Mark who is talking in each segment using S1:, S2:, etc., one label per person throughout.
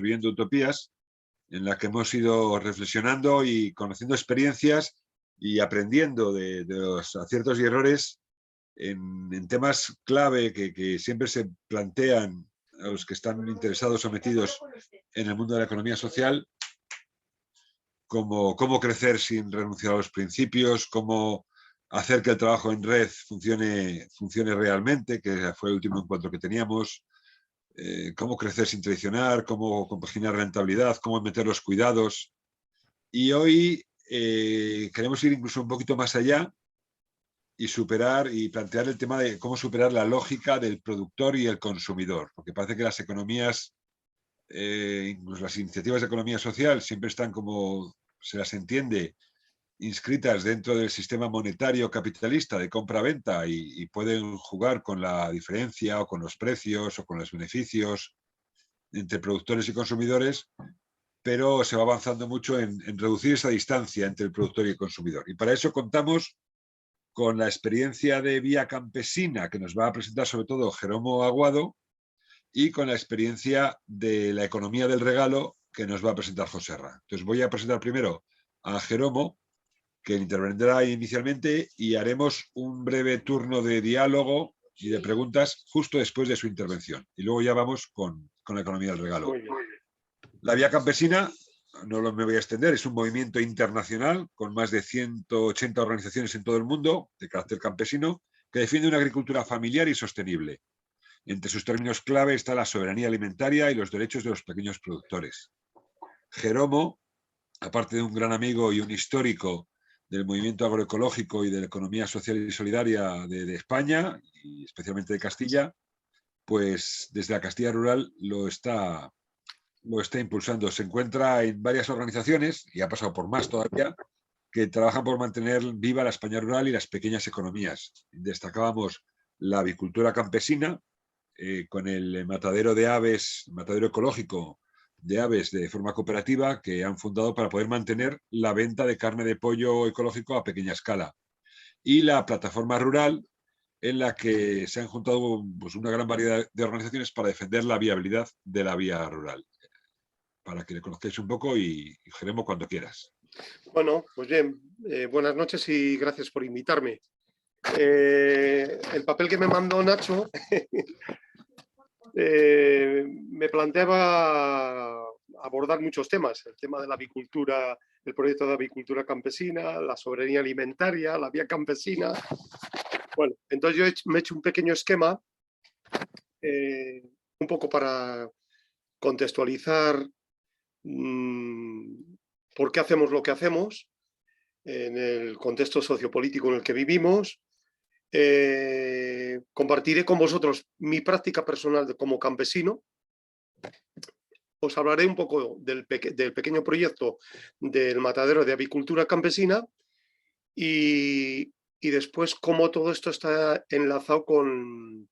S1: Viviendo Utopías, en la que hemos ido reflexionando y conociendo experiencias y aprendiendo de los aciertos y errores en temas clave que siempre se plantean a los que están interesados o metidos en el mundo de la economía social, como cómo crecer sin renunciar a los principios, cómo hacer que el trabajo en red funcione realmente, que fue el último encuentro que teníamos, cómo crecer sin traicionar, cómo compaginar rentabilidad, cómo meter los cuidados. Y hoy queremos ir incluso un poquito más allá y superar y plantear el tema de cómo superar la lógica del productor y el consumidor, porque parece que las economías, incluso las iniciativas de economía social, siempre están, como se las entiende, inscritas dentro del sistema monetario capitalista de compra-venta y pueden jugar con la diferencia o con los precios o con los beneficios entre productores y consumidores, pero se va avanzando mucho en reducir esa distancia entre el productor y el consumidor. Y para eso contamos con la experiencia de Vía Campesina, que nos va a presentar sobre todo Jeromo Aguado, y con la experiencia de la economía del regalo, que nos va a presentar Joserra. Entonces voy a presentar primero a Jeromo, que intervendrá inicialmente, y haremos un breve turno de diálogo y de preguntas justo después de su intervención. Y luego ya vamos con la economía del regalo. La Vía Campesina, no me voy a extender, es un movimiento internacional con más de 180 organizaciones en todo el mundo de carácter campesino que defiende una agricultura familiar y sostenible. Entre sus términos clave está la soberanía alimentaria y los derechos de los pequeños productores. Jeromo, aparte de un gran amigo y un histórico del movimiento agroecológico y de la economía social y solidaria de España, y especialmente de Castilla, pues desde la Castilla rural lo está impulsando. Se encuentra en varias organizaciones, y ha pasado por más todavía, que trabajan por mantener viva la España rural y las pequeñas economías. Destacábamos la avicultura campesina, con el matadero de aves, matadero ecológico de aves de forma cooperativa, que han fundado para poder mantener la venta de carne de pollo ecológico a pequeña escala. Y la plataforma rural, en la que se han juntado pues, una gran variedad de organizaciones para defender la viabilidad de la vía rural. Para que le conozcáis un poco y Jeremo cuando quieras.
S2: Bueno, pues bien, buenas noches y gracias por invitarme. El papel que me mandó Nacho me planteaba abordar muchos temas, el tema de la avicultura, el proyecto de avicultura campesina, la soberanía alimentaria, la vía campesina. Bueno, entonces yo me he hecho un pequeño esquema, un poco para contextualizar por qué hacemos lo que hacemos en el contexto sociopolítico en el que vivimos. Compartiré con vosotros mi práctica personal como campesino. Os hablaré un poco del pequeño proyecto del matadero de avicultura campesina y después cómo todo esto está enlazado con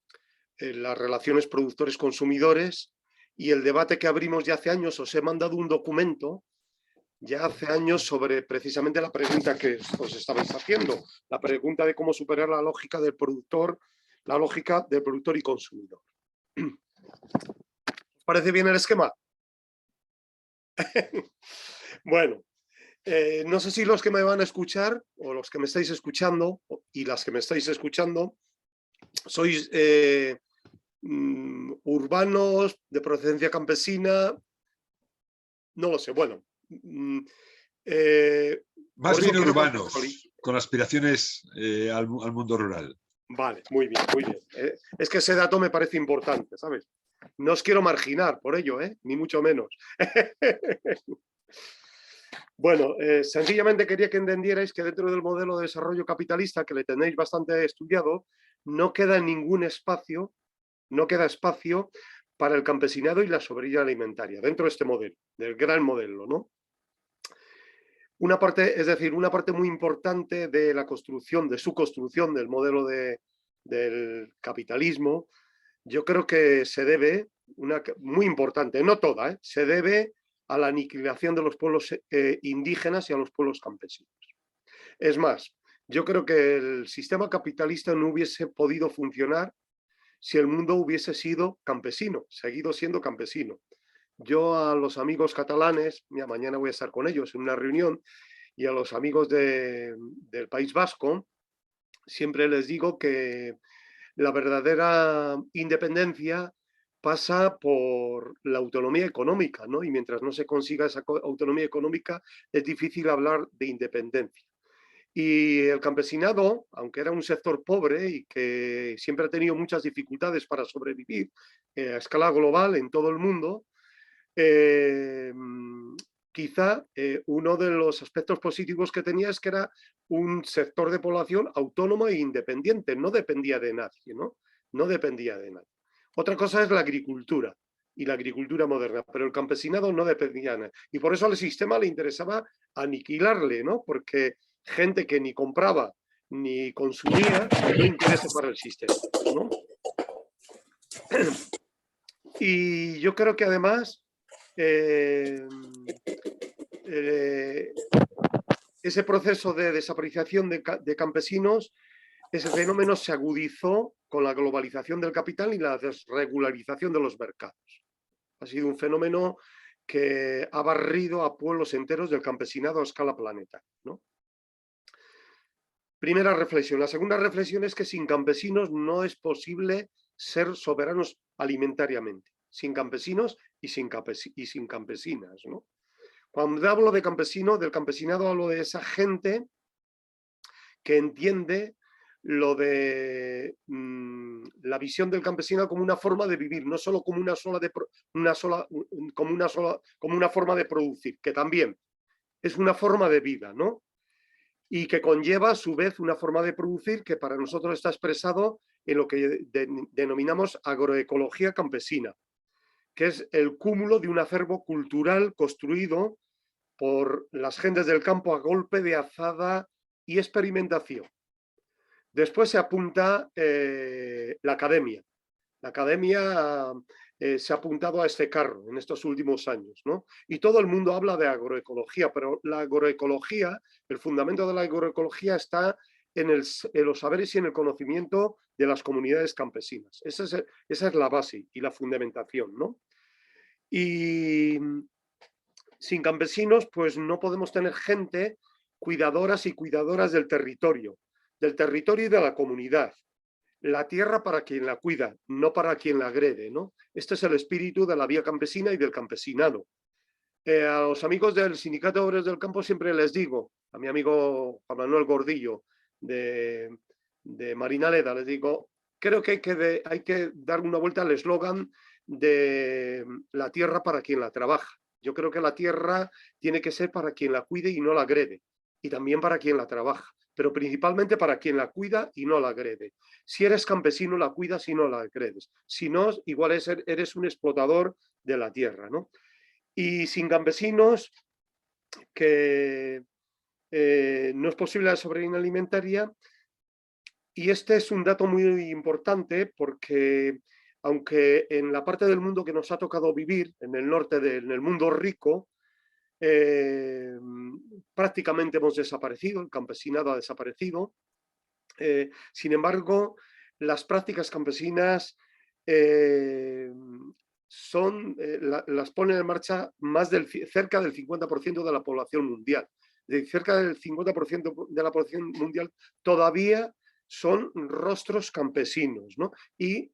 S2: las relaciones productores-consumidores y el debate que abrimos ya hace años. Os he mandado un documento ya hace años sobre precisamente la pregunta que os estabais haciendo, la pregunta de cómo superar la lógica del productor y consumidor. ¿Os parece bien el esquema? Bueno, no sé si los que me van a escuchar o los que me estáis escuchando y las que me estáis escuchando sois urbanos, de procedencia campesina, no lo sé, bueno.
S1: Más bien urbanos, con aspiraciones al mundo rural.
S2: Vale, muy bien, muy bien. Es que ese dato me parece importante, ¿sabes? No os quiero marginar por ello, ni mucho menos. Bueno, sencillamente quería que entendierais que dentro del modelo de desarrollo capitalista, que le tenéis bastante estudiado, no queda ningún espacio, no queda espacio para el campesinado y la soberanía alimentaria, dentro de este modelo, del gran modelo, ¿no? Una parte, es decir, una parte muy importante de la construcción, de su construcción del modelo del capitalismo, yo creo que se debe, muy importante, no toda, se debe a la aniquilación de los pueblos indígenas y a los pueblos campesinos. Es más, yo creo que el sistema capitalista no hubiese podido funcionar si el mundo hubiese sido campesino, seguido siendo campesino. Yo a los amigos catalanes, mira, mañana voy a estar con ellos en una reunión, y a los amigos del País Vasco, siempre les digo que la verdadera independencia pasa por la autonomía económica, ¿no? Y mientras no se consiga esa autonomía económica, es difícil hablar de independencia. Y el campesinado, aunque era un sector pobre y que siempre ha tenido muchas dificultades para sobrevivir a escala global en todo el mundo, eh, quizá uno de los aspectos positivos que tenía es que era un sector de población autónomo e independiente, no dependía de nadie, ¿no? No dependía de nadie. Otra cosa es la agricultura y la agricultura moderna, pero el campesinado no dependía de nadie. Y por eso al sistema le interesaba aniquilarle, ¿no? Porque gente que ni compraba ni consumía no interesa para el sistema, ¿no? Y yo creo que además ese proceso de desaparición de campesinos, ese fenómeno se agudizó con la globalización del capital y la desregularización de los mercados. Ha sido un fenómeno que ha barrido a pueblos enteros del campesinado a escala planetaria, ¿no? Primera reflexión. La segunda reflexión es que sin campesinos no es posible ser soberanos alimentariamente. Sin campesinos y sin campesinas, ¿no? Cuando hablo de campesino, del campesinado, hablo de esa gente que entiende lo de la visión del campesino como una forma de vivir, no solo como una forma de producir, que también es una forma de vida, ¿no? Y que conlleva a su vez una forma de producir que para nosotros está expresado en lo que denominamos agroecología campesina, que es el cúmulo de un acervo cultural construido por las gentes del campo a golpe de azada y experimentación. Después se apunta la academia. La academia se ha apuntado a este carro en estos últimos años, ¿no? Y todo el mundo habla de agroecología, pero la agroecología, el fundamento de la agroecología está en los saberes y en el conocimiento de las comunidades campesinas. Esa es la base y la fundamentación, ¿no? Y sin campesinos, pues no podemos tener gente cuidadoras y cuidadoras del territorio y de la comunidad. La tierra para quien la cuida, no para quien la agrede, ¿no? Este es el espíritu de la vía campesina y del campesinado. A los amigos del Sindicato de Obreros del Campo siempre les digo, a mi amigo Juan Manuel Gordillo de Marinaleda, les digo, creo que hay que dar una vuelta al eslogan de la tierra para quien la trabaja. Yo creo que la tierra tiene que ser para quien la cuide y no la agrede, y también para quien la trabaja, pero principalmente para quien la cuida y no la agrede. Si eres campesino, la cuidas y no la agredes. Si no, igual eres un explotador de la tierra, ¿no? Y sin campesinos, que no es posible la soberanía alimentaria. Y este es un dato muy importante porque, aunque en la parte del mundo que nos ha tocado vivir, en el norte, en el mundo rico, prácticamente hemos desaparecido, el campesinado ha desaparecido. Sin embargo, las prácticas campesinas las ponen en marcha cerca del 50% de la población mundial. Cerca del 50% de la población mundial todavía son rostros campesinos, ¿no? Y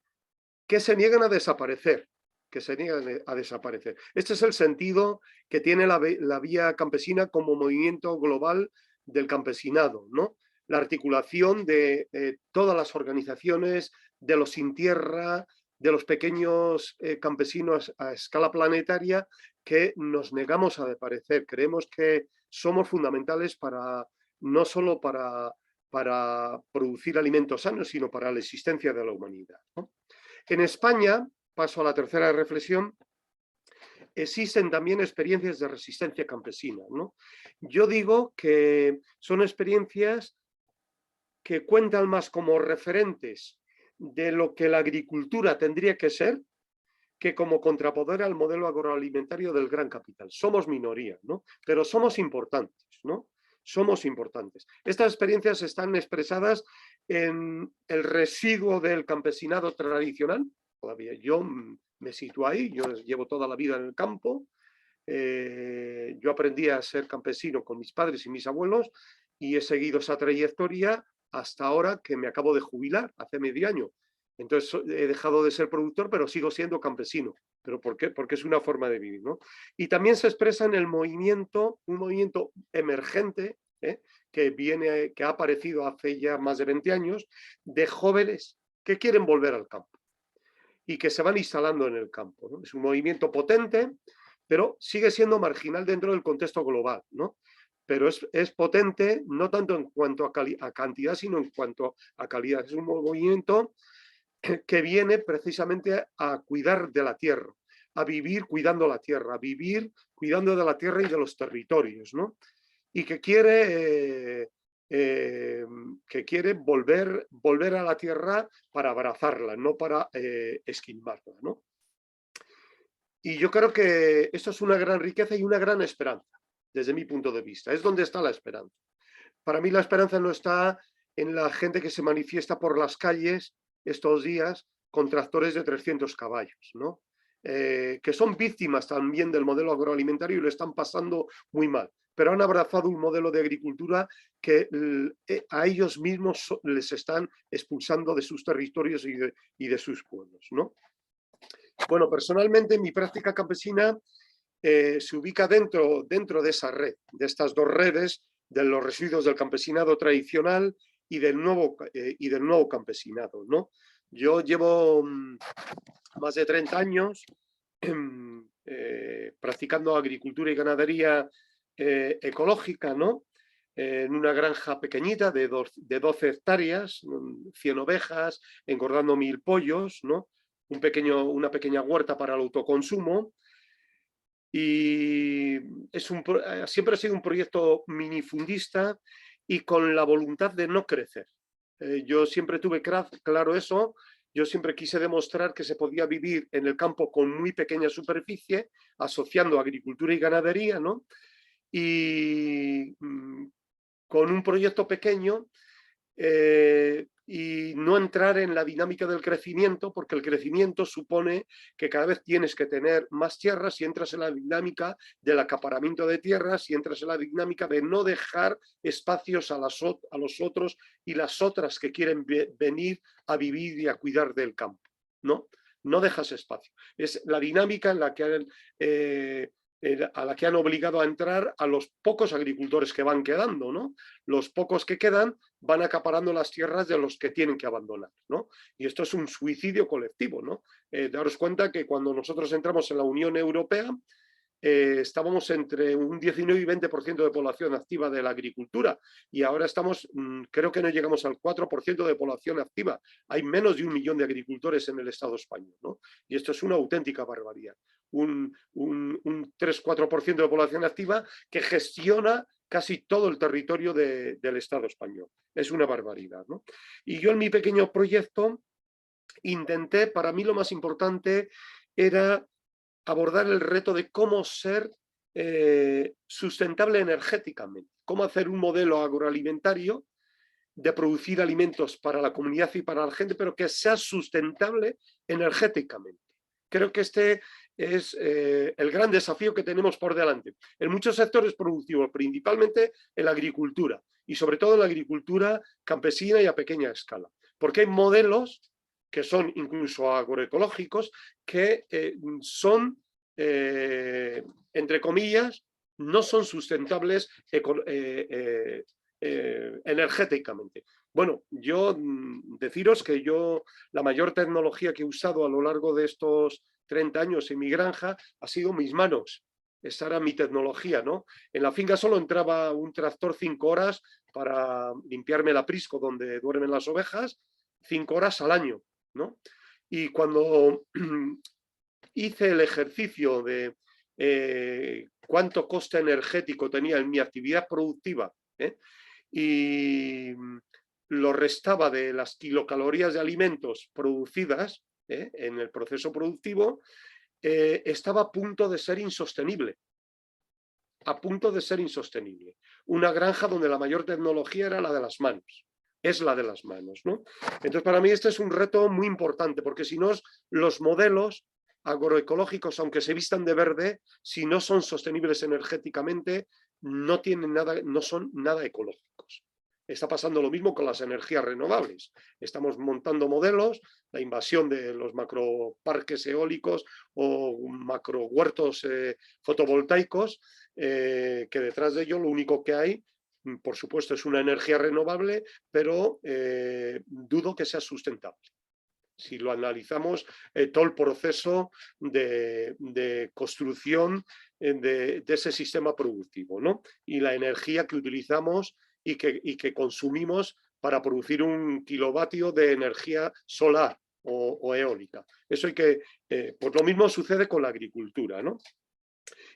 S2: que se niegan a desaparecer. Este es el sentido que tiene la vía campesina como movimiento global del campesinado, ¿no? La articulación de todas las organizaciones, de los sin tierra, de los pequeños campesinos a escala planetaria, que nos negamos a desaparecer. Creemos que somos fundamentales no solo para producir alimentos sanos, sino para la existencia de la humanidad, ¿no? En España, paso a la tercera reflexión, existen también experiencias de resistencia campesina, ¿no? Yo digo que son experiencias que cuentan más como referentes de lo que la agricultura tendría que ser, que como contrapoder al modelo agroalimentario del gran capital. Somos minoría, ¿no? Pero somos importantes, ¿no? Somos importantes. Estas experiencias están expresadas en el residuo del campesinado tradicional. Todavía yo me sitúa ahí. Yo llevo toda la vida en el campo. Yo aprendí a ser campesino con mis padres y mis abuelos y he seguido esa trayectoria hasta ahora que me acabo de jubilar, hace medio año. Entonces he dejado de ser productor, pero sigo siendo campesino. ¿Pero por qué? Porque es una forma de vivir, ¿no? Y también se expresa en el movimiento, un movimiento emergente, que ha aparecido hace ya más de 20 años, de jóvenes que quieren volver al campo y que se van instalando en el campo, ¿no? Es un movimiento potente, pero sigue siendo marginal dentro del contexto global, ¿no? Pero es potente no tanto en cuanto a cantidad, sino en cuanto a calidad. Es un movimiento que viene precisamente a cuidar de la tierra, a vivir cuidando la tierra, a vivir cuidando de la tierra y de los territorios, ¿no? Y que quiere volver a la tierra para abrazarla, no para esquilmarla, ¿no? Y yo creo que esto es una gran riqueza y una gran esperanza, desde mi punto de vista. Es donde está la esperanza. Para mí la esperanza no está en la gente que se manifiesta por las calles estos días con tractores de 300 caballos, ¿no? Que son víctimas también del modelo agroalimentario y lo están pasando muy mal, pero han abrazado un modelo de agricultura que a ellos mismos les están expulsando de sus territorios y de sus pueblos, ¿no? Bueno, personalmente mi práctica campesina se ubica dentro de esa red, de estas dos redes, de los residuos del campesinado tradicional y del nuevo campesinado, ¿no? Yo llevo más de 30 años practicando agricultura y ganadería ecológica, ¿no? En una granja pequeñita de 12 hectáreas, 100 ovejas, engordando 1000 pollos, ¿no? Una pequeña huerta para el autoconsumo. Y siempre ha sido un proyecto minifundista y con la voluntad de no crecer. Yo siempre tuve claro eso. Yo siempre quise demostrar que se podía vivir en el campo con muy pequeña superficie, asociando agricultura y ganadería, ¿no? Y con un proyecto pequeño y no entrar en la dinámica del crecimiento, porque el crecimiento supone que cada vez tienes que tener más tierras y entras en la dinámica del acaparamiento de tierras y entras en la dinámica de no dejar espacios a los otros y las otras que quieren venir a vivir y a cuidar del campo, ¿no? No dejas espacio. Es la dinámica en la que a la que han obligado a entrar a los pocos agricultores que van quedando, ¿no? Los pocos que quedan van acaparando las tierras de los que tienen que abandonar, ¿no? Y esto es un suicidio colectivo, ¿no? Daros cuenta que cuando nosotros entramos en la Unión Europea, estábamos entre un 19 y 20% de población activa de la agricultura y ahora estamos, creo que no llegamos al 4% de población activa. Hay menos de 1 millón de agricultores en el Estado español, ¿no? Y esto es una auténtica barbaridad. Un 3-4% de población activa que gestiona casi todo el territorio del Estado español. Es una barbaridad, ¿no? Y yo en mi pequeño proyecto intenté, para mí lo más importante era abordar el reto de cómo ser sustentable energéticamente, cómo hacer un modelo agroalimentario de producir alimentos para la comunidad y para la gente, pero que sea sustentable energéticamente. Creo que este es el gran desafío que tenemos por delante en muchos sectores productivos, principalmente en la agricultura y sobre todo en la agricultura campesina y a pequeña escala, porque hay modelos que son incluso agroecológicos que son, entre comillas, no son sustentables energéticamente. Bueno, yo deciros que la mayor tecnología que he usado a lo largo de estos 30 años en mi granja ha sido mis manos. Esa era mi tecnología, ¿no? En la finca solo entraba un tractor 5 horas para limpiarme el aprisco donde duermen las ovejas, 5 horas al año, ¿no? Y cuando hice el ejercicio de cuánto coste energético tenía en mi actividad productiva, y lo restaba de las kilocalorías de alimentos producidas en el proceso productivo, estaba a punto de ser insostenible. A punto de ser insostenible. Una granja donde la mayor tecnología era la de las manos. Es la de las manos, ¿no? Entonces, para mí este es un reto muy importante, porque si no, los modelos agroecológicos, aunque se vistan de verde, si no son sostenibles energéticamente, no tienen nada, no son nada ecológicos. Está pasando lo mismo con las energías renovables. Estamos montando modelos, la invasión de los macroparques eólicos o macrohuertos fotovoltaicos, que detrás de ello lo único que hay, por supuesto, es una energía renovable, pero dudo que sea sustentable. Si lo analizamos, todo el proceso de construcción de ese sistema productivo, ¿no? Y la energía que utilizamos y que consumimos para producir 1 kilovatio de energía solar o eólica. Eso hay que, pues lo mismo sucede con la agricultura, ¿no?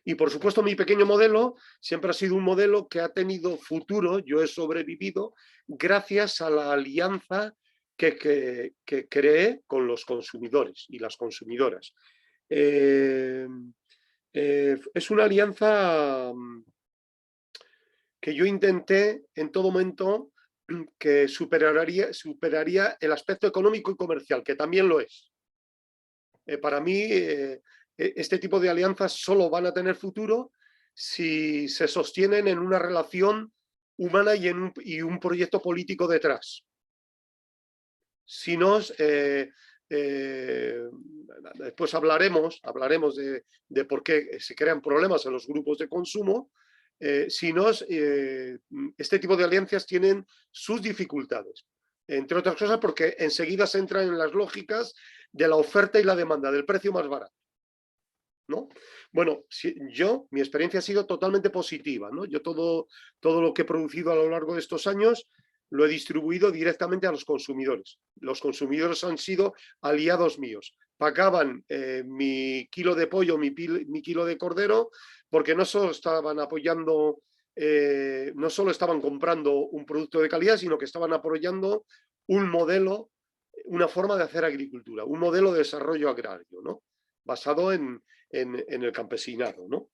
S2: Y por supuesto mi pequeño modelo siempre ha sido un modelo que ha tenido futuro, yo he sobrevivido gracias a la alianza que creé con los consumidores y las consumidoras. Es una alianza que yo intenté en todo momento que superaría el aspecto económico y comercial, que también lo es. Para mí, este tipo de alianzas solo van a tener futuro si se sostienen en una relación humana y un proyecto político detrás. Si no, después hablaremos de por qué se crean problemas en los grupos de consumo. Si no, este tipo de alianzas tienen sus dificultades, entre otras cosas porque enseguida se entran en las lógicas de la oferta y la demanda, del precio más barato, ¿no? Bueno, mi experiencia ha sido totalmente positiva, ¿no? Yo todo lo que he producido a lo largo de estos años lo he distribuido directamente a los consumidores. Los consumidores han sido aliados míos. Pagaban mi kilo de pollo, mi kilo de cordero, porque no solo estaban apoyando, no solo estaban comprando un producto de calidad, sino que estaban apoyando un modelo, una forma de hacer agricultura, un modelo de desarrollo agrario, ¿no? Basado en el campesinado, ¿no?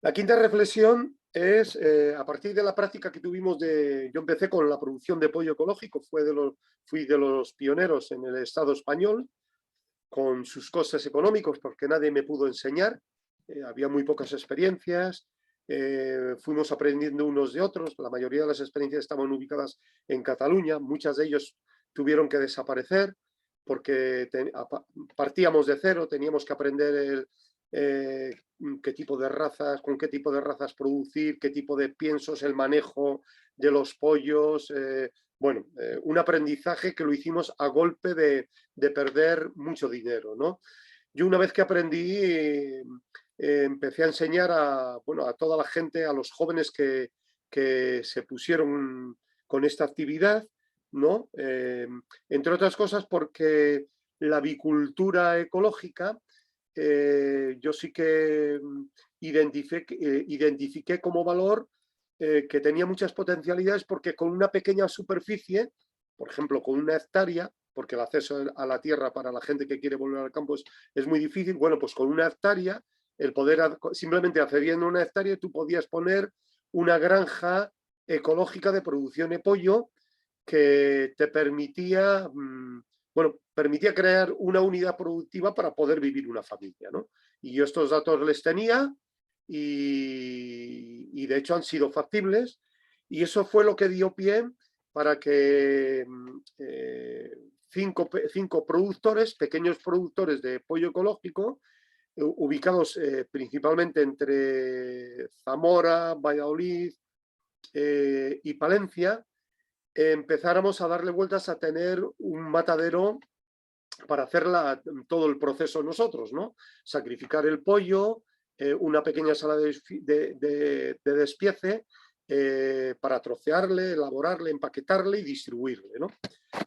S2: La quinta reflexión es, a partir de la práctica que tuvimos yo empecé con la producción de pollo ecológico, fui de los pioneros en el Estado español, con sus costes económicos, porque nadie me pudo enseñar, había muy pocas experiencias, fuimos aprendiendo unos de otros, la mayoría de las experiencias estaban ubicadas en Cataluña, muchas de ellos tuvieron que desaparecer, porque partíamos de cero, teníamos que aprender qué tipo de razas, con qué tipo de razas producir, qué tipo de piensos, el manejo de los pollos, bueno, un aprendizaje que lo hicimos a golpe de perder mucho dinero, ¿no? Yo una vez que aprendí, empecé a enseñar a toda la gente, a los jóvenes que se pusieron con esta actividad, ¿no? Entre otras cosas porque la avicultura ecológica, yo sí que identifiqué como valor que tenía muchas potencialidades, porque con una pequeña superficie, por ejemplo, con 1 hectárea, porque el acceso a la tierra para la gente que quiere volver al campo es muy difícil, bueno, pues con 1 hectárea, el poder, simplemente accediendo a 1 hectárea, tú podías poner una granja ecológica de producción de pollo que te permitía, permitía crear una unidad productiva para poder vivir una familia, ¿no? Y yo estos datos les tenía y de hecho han sido factibles, y eso fue lo que dio pie para que 5 productores, pequeños productores de pollo ecológico, ubicados principalmente entre Zamora, Valladolid y Palencia, empezáramos a darle vueltas a tener un matadero para hacer todo el proceso nosotros, ¿no? Sacrificar el pollo, una pequeña sala de despiece para trocearle, elaborarle, empaquetarle y distribuirle, ¿no?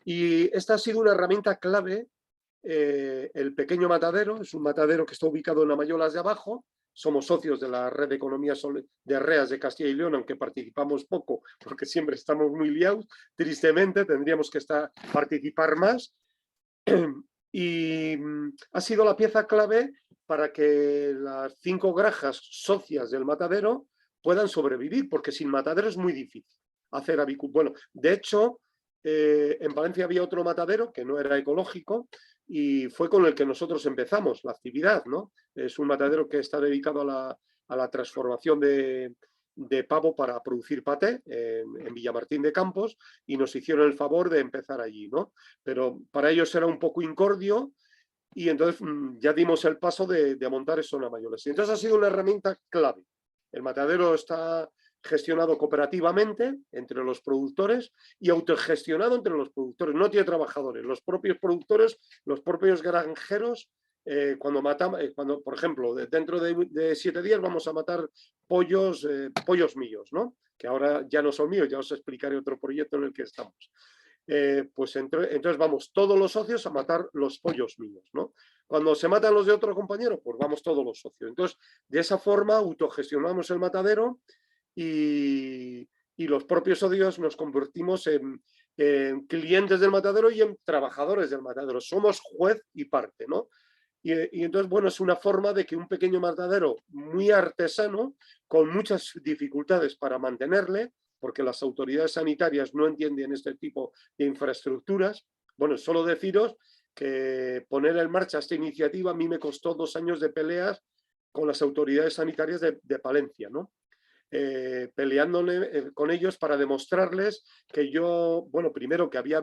S2: Y esta ha sido una herramienta clave. El pequeño matadero es un matadero que está ubicado en Amayolas de Abajo. Somos socios de la red de economía de REAS de Castilla y León, aunque participamos poco porque siempre estamos muy liados. Tristemente tendríamos que participar más. Y ha sido la pieza clave para que las 5 granjas socias del matadero puedan sobrevivir, porque sin matadero es muy difícil hacer avicultura. Bueno, de hecho, en Valencia había otro matadero que no era ecológico y fue con el que nosotros empezamos la actividad, ¿no? Es un matadero que está dedicado a la transformación de pavo para producir paté en Villamartín de Campos, y nos hicieron el favor de empezar allí, ¿no? Pero para ellos era un poco incordio, y entonces ya dimos el paso de montar eso en Mayores. Y entonces ha sido una herramienta clave. El matadero está gestionado cooperativamente entre los productores y autogestionado entre los productores. No tiene trabajadores. Los propios productores, los propios granjeros, cuando matamos, por ejemplo, dentro de 7 días vamos a matar pollos míos, ¿no? Que ahora ya no son míos, ya os explicaré otro proyecto en el que estamos. Pues entonces vamos todos los socios a matar los pollos míos, ¿no? Cuando se matan los de otro compañero, pues vamos todos los socios. Entonces, de esa forma autogestionamos el matadero y los propios socios nos convertimos en clientes del matadero y en trabajadores del matadero. Somos juez y parte, ¿no? Y entonces, bueno, es una forma de que un pequeño matadero muy artesano, con muchas dificultades para mantenerle, porque las autoridades sanitarias no entienden este tipo de infraestructuras. Bueno, solo deciros que poner en marcha esta iniciativa a mí me costó 2 años de peleas con las autoridades sanitarias de Palencia, ¿no? Peleándole con ellos para demostrarles que yo, bueno, primero que había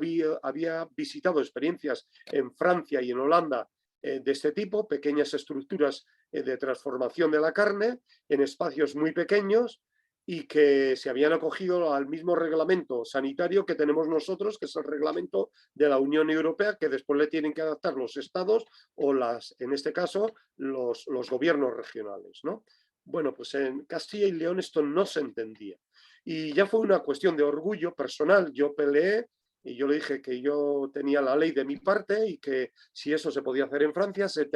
S2: visitado experiencias en Francia y en Holanda de este tipo, pequeñas estructuras de transformación de la carne en espacios muy pequeños, y que se habían acogido al mismo reglamento sanitario que tenemos nosotros, que es el reglamento de la Unión Europea, que después le tienen que adaptar los estados o en este caso, los gobiernos regionales, ¿no? Bueno, pues en Castilla y León esto no se entendía. Y ya fue una cuestión de orgullo personal. Yo peleé y yo le dije que yo tenía la ley de mi parte y que si eso se podía hacer en Francia, se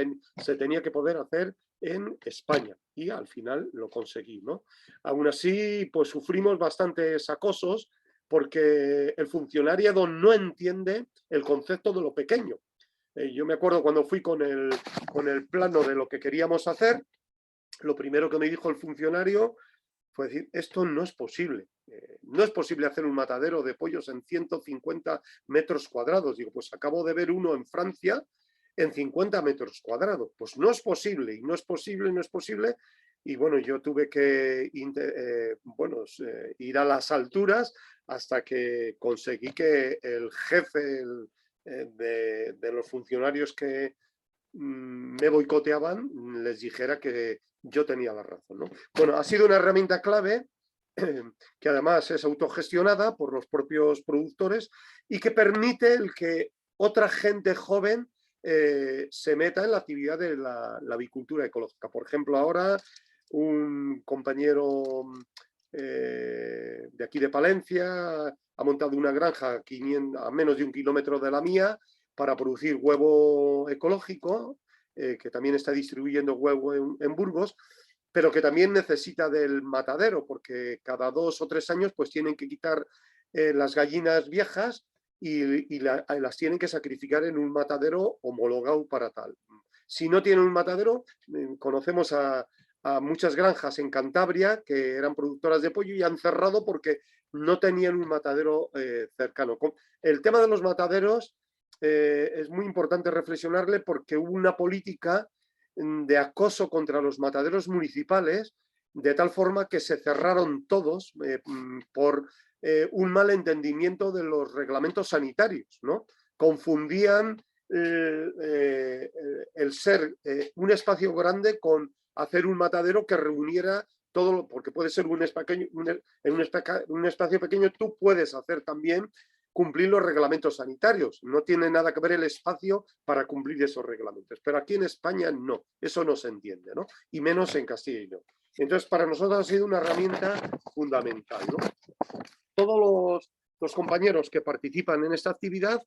S2: tenía que poder hacer en España. Y al final lo conseguí, ¿no? Aún así, pues sufrimos bastantes acosos porque el funcionariado no entiende el concepto de lo pequeño. Yo me acuerdo cuando fui con el plano de lo que queríamos hacer, lo primero que me dijo el funcionario fue decir, esto no es posible. No es posible hacer un matadero de pollos en 150 metros cuadrados. Digo, pues acabo de ver uno en Francia en 50 metros cuadrados. Pues no es posible, y no es posible, no es posible. Y bueno, yo tuve que ir a las alturas hasta que conseguí que el jefe de los funcionarios que me boicoteaban les dijera que yo tenía la razón, ¿no? Bueno, ha sido una herramienta clave que además es autogestionada por los propios productores y que permite el que otra gente joven se meta en la actividad de la avicultura ecológica. Por ejemplo, ahora un compañero de aquí de Palencia ha montado una granja a menos de 1 kilómetro de la mía para producir huevo ecológico, que también está distribuyendo huevo en Burgos, pero que también necesita del matadero, porque cada 2 o 3 años pues tienen que quitar las gallinas viejas y las tienen que sacrificar en un matadero homologado para tal. Si no tienen un matadero, conocemos a muchas granjas en Cantabria que eran productoras de pollo y han cerrado porque no tenían un matadero cercano. El tema de los mataderos es muy importante reflexionarle, porque hubo una política de acoso contra los mataderos municipales, de tal forma que se cerraron todos por un mal entendimiento de los reglamentos sanitarios, ¿no? Confundían el ser un espacio grande con hacer un matadero que reuniera todo, porque puede ser en un espacio pequeño tú puedes hacer también cumplir los reglamentos sanitarios. No tiene nada que ver el espacio para cumplir esos reglamentos. Pero aquí en España no, eso no se entiende, ¿no? Y menos en Castilla y León. Entonces, para nosotros ha sido una herramienta fundamental, ¿no? Todos los compañeros que participan en esta actividad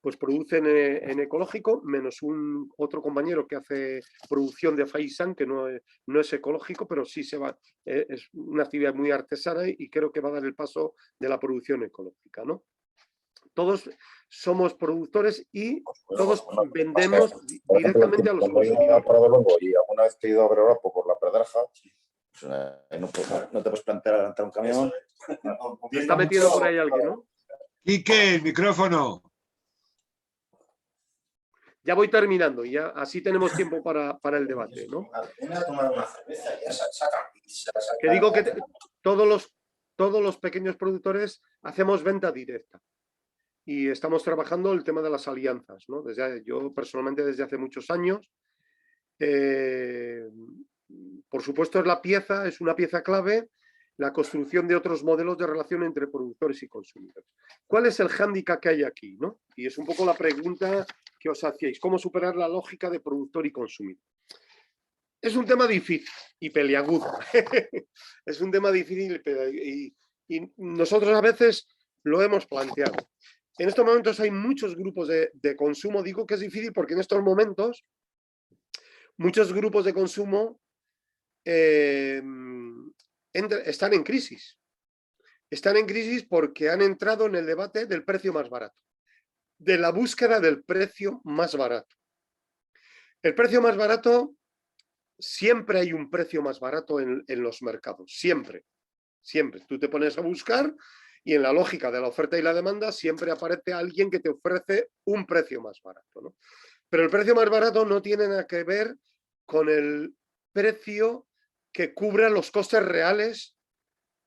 S2: pues producen en ecológico, menos otro compañero que hace producción de faisán, que no es ecológico, pero sí es una actividad muy artesana y creo que va a dar el paso de la producción ecológica, ¿no? Todos somos productores y todos vendemos directamente a los consumidores.
S3: Y alguna vez que he ido a ver por la Pedreja, no te puedes plantear adelantar un camión.
S2: Se está metiendo por ahí alguien, ¿no?
S1: Quique, el micrófono.
S2: Ya voy terminando, ya así tenemos tiempo para el debate, ¿no?
S3: Viene a tomar una cerveza, ya saca pizza,
S2: Que digo que todos los pequeños productores hacemos venta directa y estamos trabajando el tema de las alianzas, ¿no? Yo personalmente desde hace muchos años. Por supuesto, es una pieza clave la construcción de otros modelos de relación entre productores y consumidores. ¿Cuál es el hándicap que hay aquí, ¿no? Y es un poco la pregunta que os hacíais, ¿cómo superar la lógica de productor y consumidor? Es un tema difícil y peliagudo. Es un tema difícil y nosotros a veces lo hemos planteado. En estos momentos hay muchos grupos de consumo. Digo que es difícil porque en estos momentos muchos grupos de consumo están en crisis. Están en crisis porque han entrado en el debate del precio más barato, de la búsqueda del precio más barato. El precio más barato, siempre hay un precio más barato en los mercados, siempre. Siempre. Tú te pones a buscar y en la lógica de la oferta y la demanda siempre aparece alguien que te ofrece un precio más barato, ¿no? Pero el precio más barato no tiene nada que ver con el precio que cubra los costes reales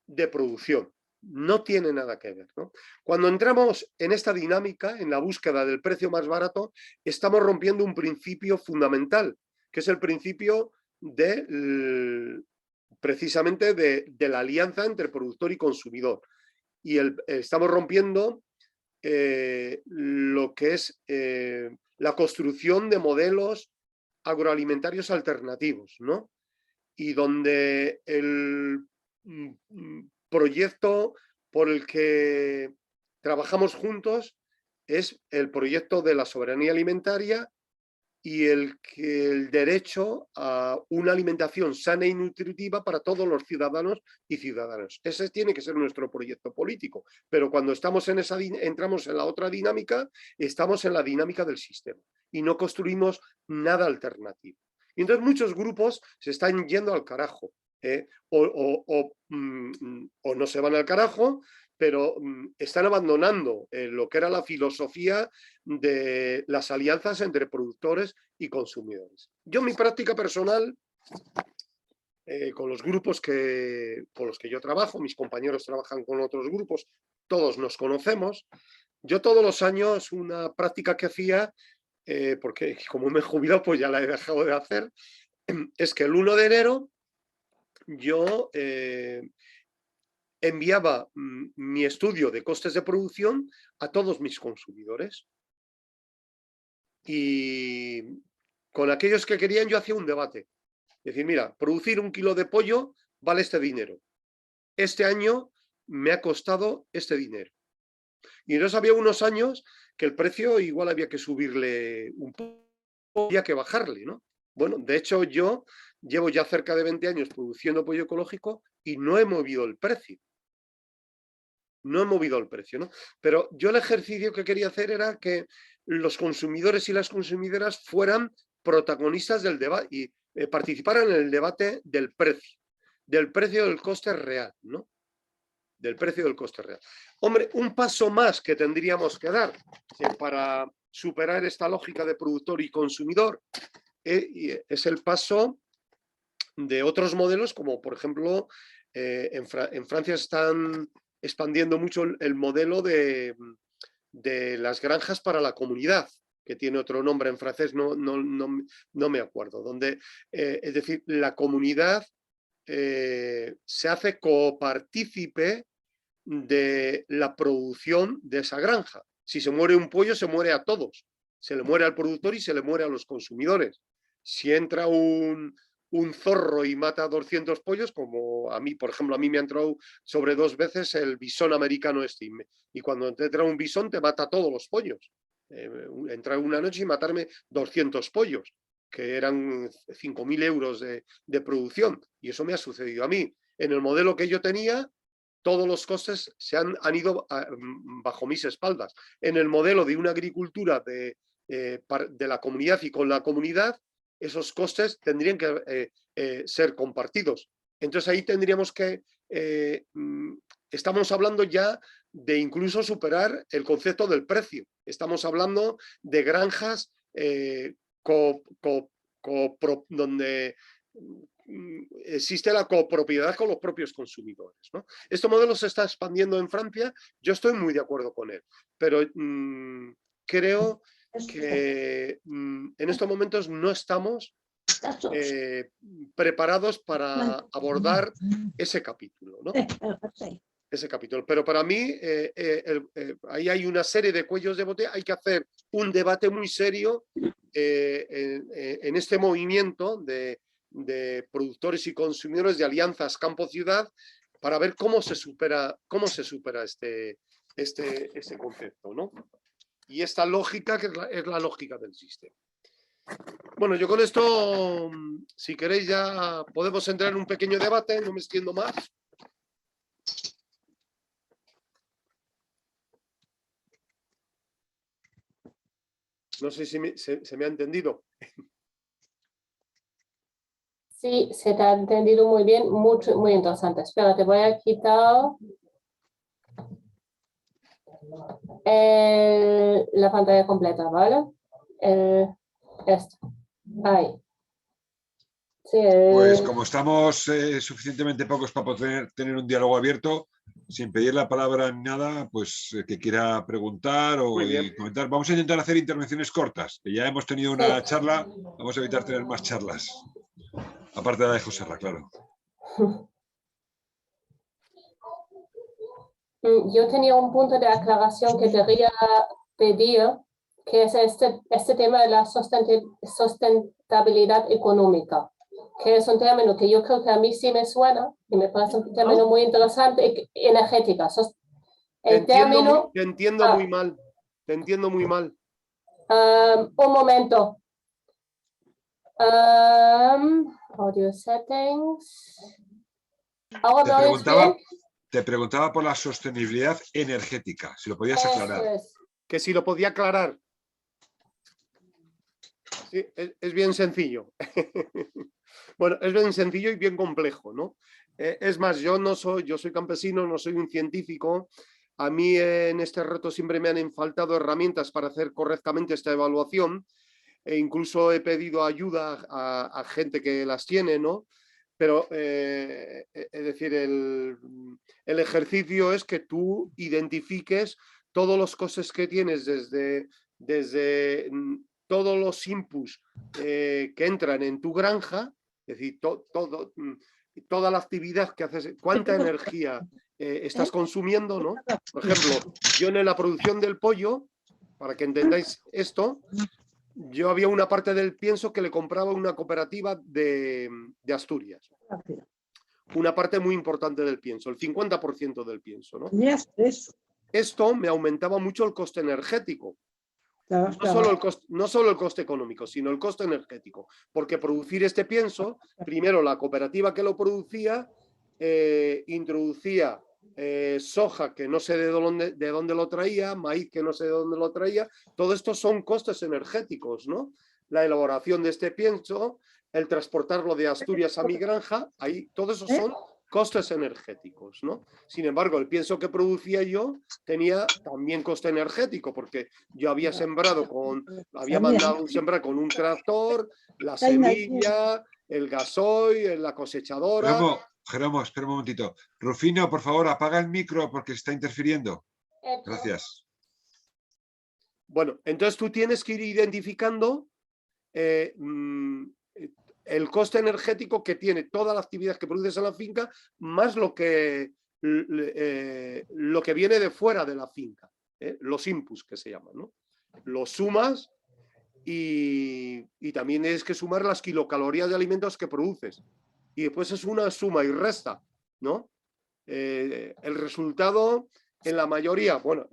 S2: de producción. No tiene nada que ver, ¿no? Cuando entramos en esta dinámica, en la búsqueda del precio más barato, estamos rompiendo un principio fundamental, que es el principio precisamente de la alianza entre productor y consumidor. Y estamos rompiendo lo que es la construcción de modelos agroalimentarios alternativos, ¿no? Y donde el proyecto por el que trabajamos juntos es el proyecto de la soberanía alimentaria y el derecho a una alimentación sana y nutritiva para todos los ciudadanos y ciudadanas. Ese tiene que ser nuestro proyecto político, pero cuando estamos entramos en la otra dinámica, estamos en la dinámica del sistema y no construimos nada alternativo. Y entonces muchos grupos se están yendo al carajo, o no se van al carajo, pero están abandonando lo que era la filosofía de las alianzas entre productores y consumidores. Yo, mi práctica personal, con los grupos con los que yo trabajo, mis compañeros trabajan con otros grupos, todos nos conocemos. Yo todos los años una práctica que hacía, porque como me he jubilado pues ya la he dejado de hacer, es que el 1 de enero yo enviaba mi estudio de costes de producción a todos mis consumidores. Y con aquellos que querían yo hacía un debate. Es decir, mira, producir 1 kilo de pollo vale este dinero. Este año me ha costado este dinero. Y entonces había unos años que el precio igual había que subirle un poco, había que bajarle, ¿no? Bueno, de hecho yo llevo ya cerca de 20 años produciendo pollo ecológico y no he movido el precio. No he movido el precio, ¿no? Pero yo el ejercicio que quería hacer era que los consumidores y las consumidoras fueran protagonistas del debate y participaran en el debate del precio del coste real, ¿no? Del precio del coste real. Hombre, un paso más que tendríamos que dar para superar esta lógica de productor y consumidor es el paso de otros modelos, como por ejemplo en Francia están expandiendo mucho el modelo de las granjas para la comunidad, que tiene otro nombre en francés, no me acuerdo, donde, es decir, la comunidad se hace copartícipe de la producción de esa granja. Si se muere un pollo, se muere a todos. Se le muere al productor y se le muere a los consumidores. Si entra un zorro y mata 200 pollos, como a mí, por ejemplo, a mí me ha entrado sobre 2 veces el bisón americano este. Y cuando te entra un bisón, te mata todos los pollos. Entrar una noche y matarme 200 pollos, que eran 5.000 euros de producción. Y eso me ha sucedido a mí. En el modelo que yo tenía, todos los costes han ido bajo mis espaldas. En el modelo de una agricultura de la comunidad y con la comunidad, esos costes tendrían que ser compartidos. Entonces ahí tendríamos que... estamos hablando ya de incluso superar el concepto del precio. Estamos hablando de granjas donde existe la copropiedad con los propios consumidores, ¿no? Este modelo se está expandiendo en Francia, yo estoy muy de acuerdo con él, pero creo que en estos momentos no estamos preparados para abordar ese capítulo, ¿no? Ese capítulo. Pero para mí ahí hay una serie de cuellos de botella, hay que hacer un debate muy serio en este movimiento de productores y consumidores, de alianzas campo-ciudad, para ver cómo se supera este concepto, ¿no? Y esta lógica que es la lógica del sistema. Bueno, yo con esto, si queréis, ya podemos entrar en un pequeño debate, no me extiendo más. No sé si se me ha entendido.
S4: Sí, se te ha entendido muy bien, muy interesante. Espera, te voy a quitar la pantalla completa, ¿vale? Esto. Ahí. Sí,
S1: Pues como estamos suficientemente pocos para poder tener un diálogo abierto, sin pedir la palabra ni nada, pues que quiera preguntar o comentar. Vamos a intentar hacer intervenciones cortas, que ya hemos tenido una charla, vamos a evitar tener más charlas. Aparte de la de José Ra, claro.
S4: Yo tenía un punto de aclaración que quería pedir, que es este tema de la sustentabilidad económica, que es un término que yo creo que a mí sí me suena y me parece un término muy interesante, energética.
S2: Te entiendo muy mal, te entiendo muy mal.
S4: Un momento. Audio settings. Ahora
S1: te preguntaba por la sostenibilidad energética, si lo podías aclarar.
S2: Que si lo podía aclarar. Sí, es bien sencillo. Bueno, es bien sencillo y bien complejo, ¿no? Es más, yo soy campesino, no soy un científico. A mí en este reto siempre me han faltado herramientas para hacer correctamente esta evaluación. E incluso he pedido ayuda a gente que las tiene, ¿no? Pero, es decir, el ejercicio es que tú identifiques todos los costes que tienes desde todos los inputs que entran en tu granja, es decir, toda la actividad que haces, cuánta energía estás consumiendo, ¿no? Por ejemplo, yo en la producción del pollo, para que entendáis esto, yo había una parte del pienso que le compraba una cooperativa de Asturias. Una parte muy importante del pienso, el 50% del pienso, ¿no? Esto me aumentaba mucho el coste energético. No solo el coste económico, sino el coste energético. Porque producir este pienso, primero la cooperativa que lo producía, introducía soja que no sé de dónde lo traía, maíz que no sé de dónde lo traía. Todo esto son costes energéticos, ¿no? La elaboración de este pienso, el transportarlo de Asturias a mi granja, ahí, todo eso son costes energéticos, ¿no? Sin embargo, el pienso que producía yo tenía también coste energético, porque yo había mandado sembrar con un tractor, la semilla, el gasoil, la cosechadora.
S1: Jeromo, espera un momentito. Rufino, por favor, apaga el micro porque está interfiriendo. Gracias.
S2: Bueno, entonces tú tienes que ir identificando el coste energético que tiene toda la actividad que produces en la finca, más lo que viene de fuera de la finca, los inputs que se llaman, ¿no? Los sumas y también tienes que sumar las kilocalorías de alimentos que produces. Y después es una suma y resta, ¿no? El resultado, en la mayoría, bueno,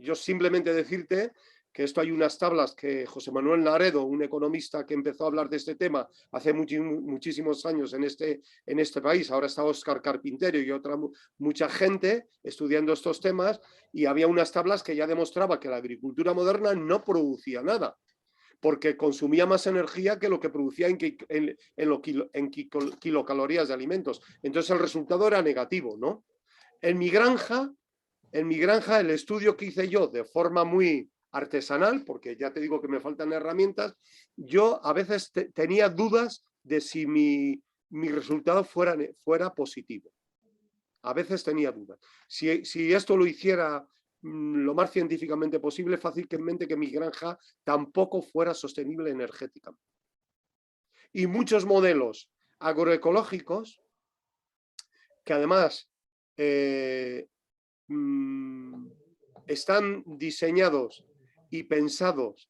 S2: yo simplemente decirte que esto hay unas tablas que José Manuel Naredo, un economista que empezó a hablar de este tema hace muchísimos años en este país, ahora está Óscar Carpintero y mucha gente estudiando estos temas, y había unas tablas que ya demostraba que la agricultura moderna no producía nada, porque consumía más energía que lo que producía en kilocalorías de alimentos. Entonces el resultado era negativo, ¿no? En mi granja, el estudio que hice yo de forma muy artesanal, porque ya te digo que me faltan herramientas, yo a veces tenía dudas de si mi resultado fuera positivo. A veces tenía dudas. Si esto lo hiciera lo más científicamente posible, fácilmente que mi granja tampoco fuera sostenible energéticamente. Y muchos modelos agroecológicos que además están diseñados y pensados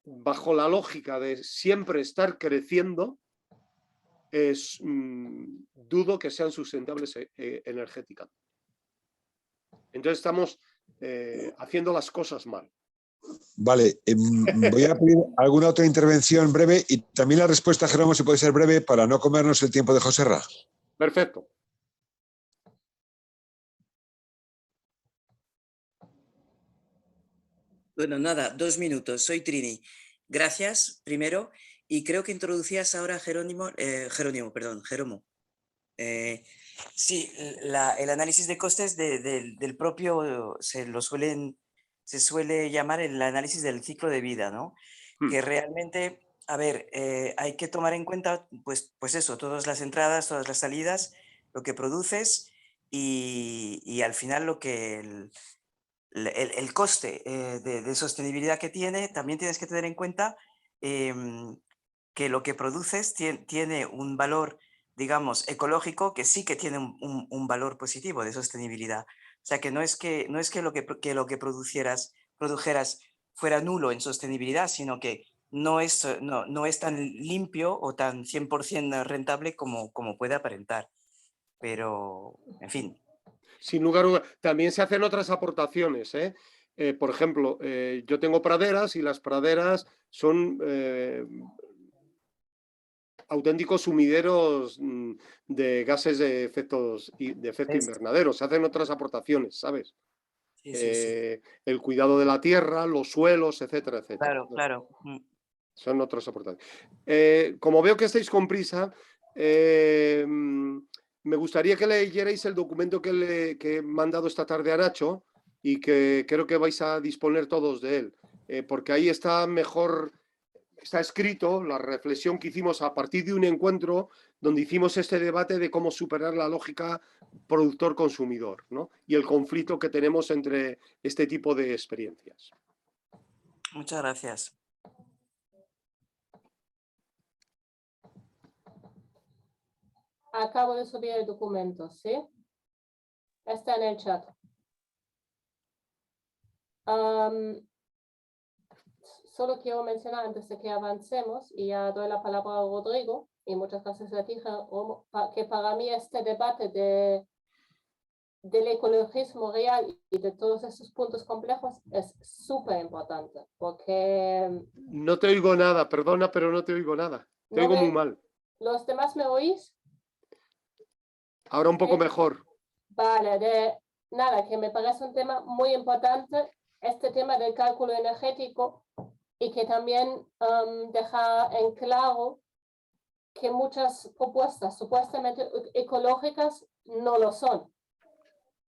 S2: bajo la lógica de siempre estar creciendo, dudo que sean sustentables energéticamente. Entonces estamos haciendo las cosas mal.
S1: Vale, voy a pedir alguna otra intervención breve y también la respuesta, Jerónimo, si puede ser breve para no comernos el tiempo de Joserra.
S2: Perfecto.
S5: Bueno, nada, 2 minutos. Soy Trini. Gracias, primero. Y creo que introducías ahora, Jerónimo. Sí, el análisis de costes del propio se suele llamar el análisis del ciclo de vida, ¿no? Que realmente, a ver, hay que tomar en cuenta, pues eso, todas las entradas, todas las salidas, lo que produces y al final lo que el coste de sostenibilidad que tiene. También tienes que tener en cuenta que lo que produces tiene un valor, digamos, ecológico, que sí que tiene un valor positivo de sostenibilidad. O sea, que no es que lo que produjeras fuera nulo en sostenibilidad, sino que no es tan limpio o tan 100% rentable como puede aparentar. Pero, en fin.
S2: Sin lugar a dudas. También se hacen otras aportaciones, por ejemplo, yo tengo praderas y las praderas son auténticos sumideros de gases de efecto invernadero. Se hacen otras aportaciones, ¿sabes?
S5: Sí, sí.
S2: El cuidado de la tierra, los suelos, etcétera, etcétera.
S5: Claro.
S2: Son otras aportaciones. Como veo que estáis con prisa, me gustaría que leyerais el documento que he mandado esta tarde a Nacho y que creo que vais a disponer todos de él, porque ahí está escrito la reflexión que hicimos a partir de un encuentro donde hicimos este debate de cómo superar la lógica productor-consumidor, ¿no? Y el conflicto que tenemos entre este tipo de experiencias.
S5: Muchas gracias.
S4: Acabo de subir el documento, ¿sí? Está en el chat. Solo quiero mencionar antes de que avancemos, y ya doy la palabra a Rodrigo, y muchas gracias a ti, que para mí este debate del ecologismo real y de todos estos puntos complejos es súper importante, porque...
S2: No te oigo nada, perdona, pero no te oigo nada. Te oigo muy mal.
S4: ¿Los demás me oís?
S2: Ahora un poco mejor.
S4: Vale, nada, que me parece un tema muy importante, este tema del cálculo energético, y que también deja en claro que muchas propuestas supuestamente ecológicas no lo son.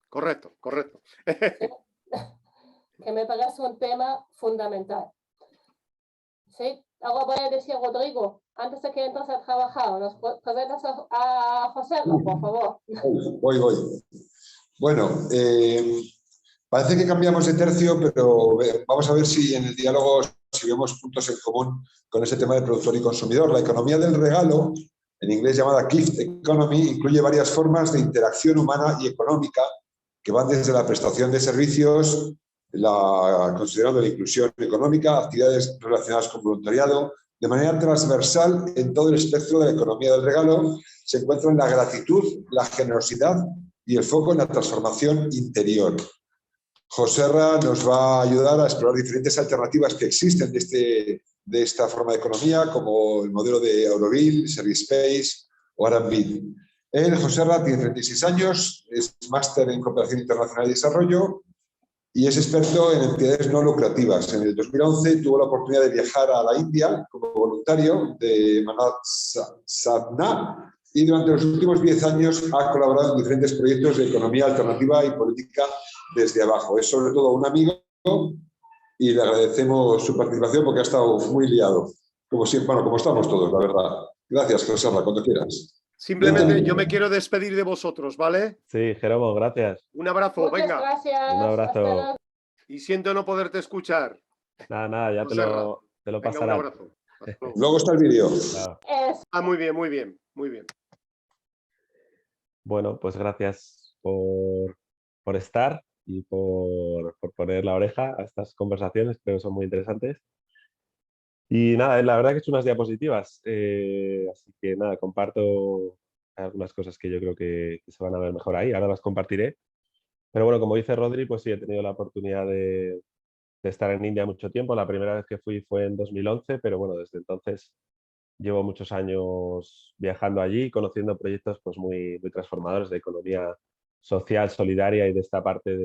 S2: Correcto.
S4: ¿Sí? Que me parece un tema fundamental. ¿Sí? Ahora voy a decir, Rodrigo, antes de que entres a trabajar, nos presentas a Joserra, por favor.
S1: Voy. Bueno, parece que cambiamos de tercio, pero vamos a ver si en el diálogo si vemos puntos en común con ese tema de productor y consumidor. La economía del regalo, en inglés llamada gift economy, incluye varias formas de interacción humana y económica que van desde la prestación de servicios, considerando la inclusión económica, actividades relacionadas con voluntariado. De manera transversal, en todo el espectro de la economía del regalo, se encuentran la gratitud, la generosidad y el foco en la transformación interior. Joserra nos va a ayudar a explorar diferentes alternativas que existen de esta forma de economía, como el modelo de Auroville, Service Space o Arambid. Joserra tiene 36 años, es máster en Cooperación Internacional y Desarrollo y es experto en entidades no lucrativas. En el 2011 tuvo la oportunidad de viajar a la India como voluntario de Manat Sadhana y durante los últimos 10 años ha colaborado en diferentes proyectos de economía alternativa y política desde abajo. Es sobre todo un amigo
S6: y le agradecemos su participación porque ha estado muy liado, como siempre, bueno, como estamos todos, la verdad. Gracias, José, cuando quieras.
S2: Simplemente yo me quiero despedir de vosotros, ¿vale?
S7: Sí, Jeromo, gracias.
S2: Un abrazo,
S4: Muchas
S2: venga.
S4: gracias.
S7: Un abrazo.
S4: Hasta luego.
S2: Y siento no poderte escuchar.
S7: Nada, ya te lo
S2: Venga, un
S7: pasarán.
S2: abrazo. Hasta luego.
S6: Luego está el vídeo.
S7: Chao.
S2: Ah, muy bien, muy bien, muy bien.
S7: Bueno, pues gracias por estar y por poner la oreja a estas conversaciones, creo que son muy interesantes. Y nada, la verdad que he hecho unas diapositivas, así que nada, comparto algunas cosas que yo creo que se van a ver mejor ahí, ahora las compartiré. Pero bueno, como dice Rodri, pues sí, he tenido la oportunidad de estar en India mucho tiempo. La primera vez que fui fue en 2011, pero bueno, desde entonces llevo muchos años viajando allí, conociendo proyectos pues muy, muy transformadores de economía social, solidaria y de esta parte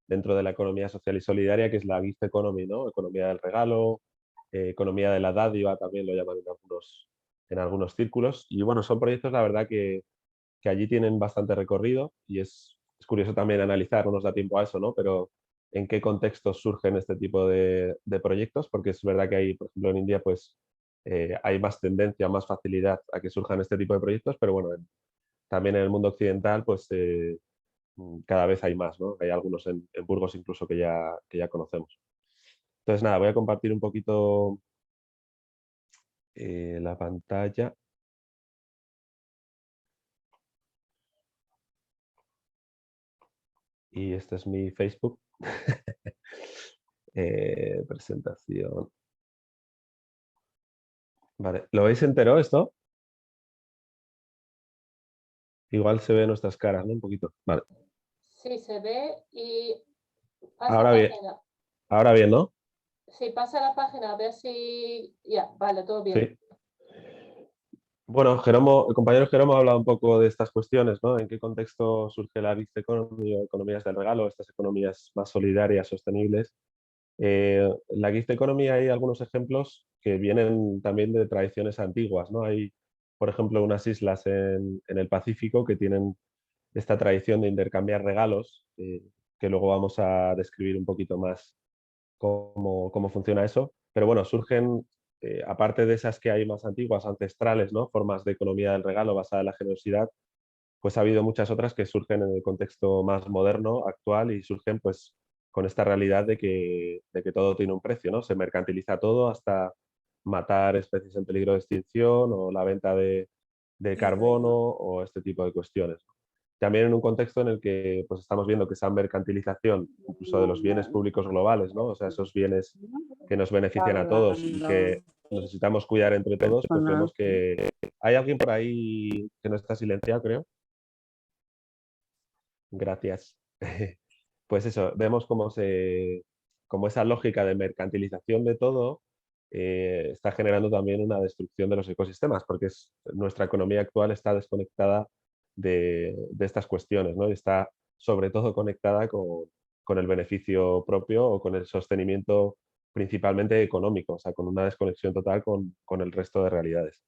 S7: dentro de la economía social y solidaria que es la gift economy, ¿no? Economía del regalo, economía de la dádiva, también lo llaman en algunos círculos. Y bueno, son proyectos, la verdad, que allí tienen bastante recorrido y es curioso también analizar, no nos da tiempo a eso, ¿no? Pero en qué contextos surgen este tipo de proyectos, porque es verdad que hay, por ejemplo, en India, pues hay más tendencia, más facilidad a que surjan este tipo de proyectos, pero bueno, también en el mundo occidental, pues cada vez hay más, ¿no? Hay algunos en Burgos incluso que ya conocemos. Entonces, nada, voy a compartir un poquito la pantalla. Y este es mi Facebook. Presentación. Vale, ¿lo veis entero esto? Igual se ve nuestras caras, ¿no? Un poquito. Vale.
S4: Sí, se ve y pasa
S7: Ahora
S4: la
S7: bien.
S4: página.
S7: Ahora bien, ¿no?
S4: Sí, pasa la página, a ver si... Ya, vale, todo bien.
S7: Sí. Bueno, el compañero Jeromo ha hablado un poco de estas cuestiones, ¿no? En qué contexto surge la gift economy o economías del regalo, estas economías más solidarias, sostenibles. La gift economy hay algunos ejemplos que vienen también de tradiciones antiguas, ¿no? Hay, por ejemplo, unas islas en el Pacífico que tienen esta tradición de intercambiar regalos, que luego vamos a describir un poquito más cómo funciona eso. Pero bueno, surgen, aparte de esas que hay más antiguas, ancestrales, ¿no? Formas de economía del regalo basada en la generosidad, pues ha habido muchas otras que surgen en el contexto más moderno, actual, y surgen pues con esta realidad de que todo tiene un precio, ¿no? Se mercantiliza todo hasta matar especies en peligro de extinción o la venta de carbono o este tipo de cuestiones. También en un contexto en el que pues, estamos viendo que esa mercantilización incluso de los bienes públicos globales, ¿no? O sea, esos bienes que nos benefician a todos y que necesitamos cuidar entre todos, pues vemos que hay alguien por ahí que no está silenciado, creo. Gracias. Pues eso, vemos cómo esa lógica de mercantilización de todo está generando también una destrucción de los ecosistemas, porque nuestra economía actual está desconectada de estas cuestiones, ¿no? Y está sobre todo conectada con el beneficio propio o con el sostenimiento principalmente económico, o sea, con una desconexión total con el resto de realidades.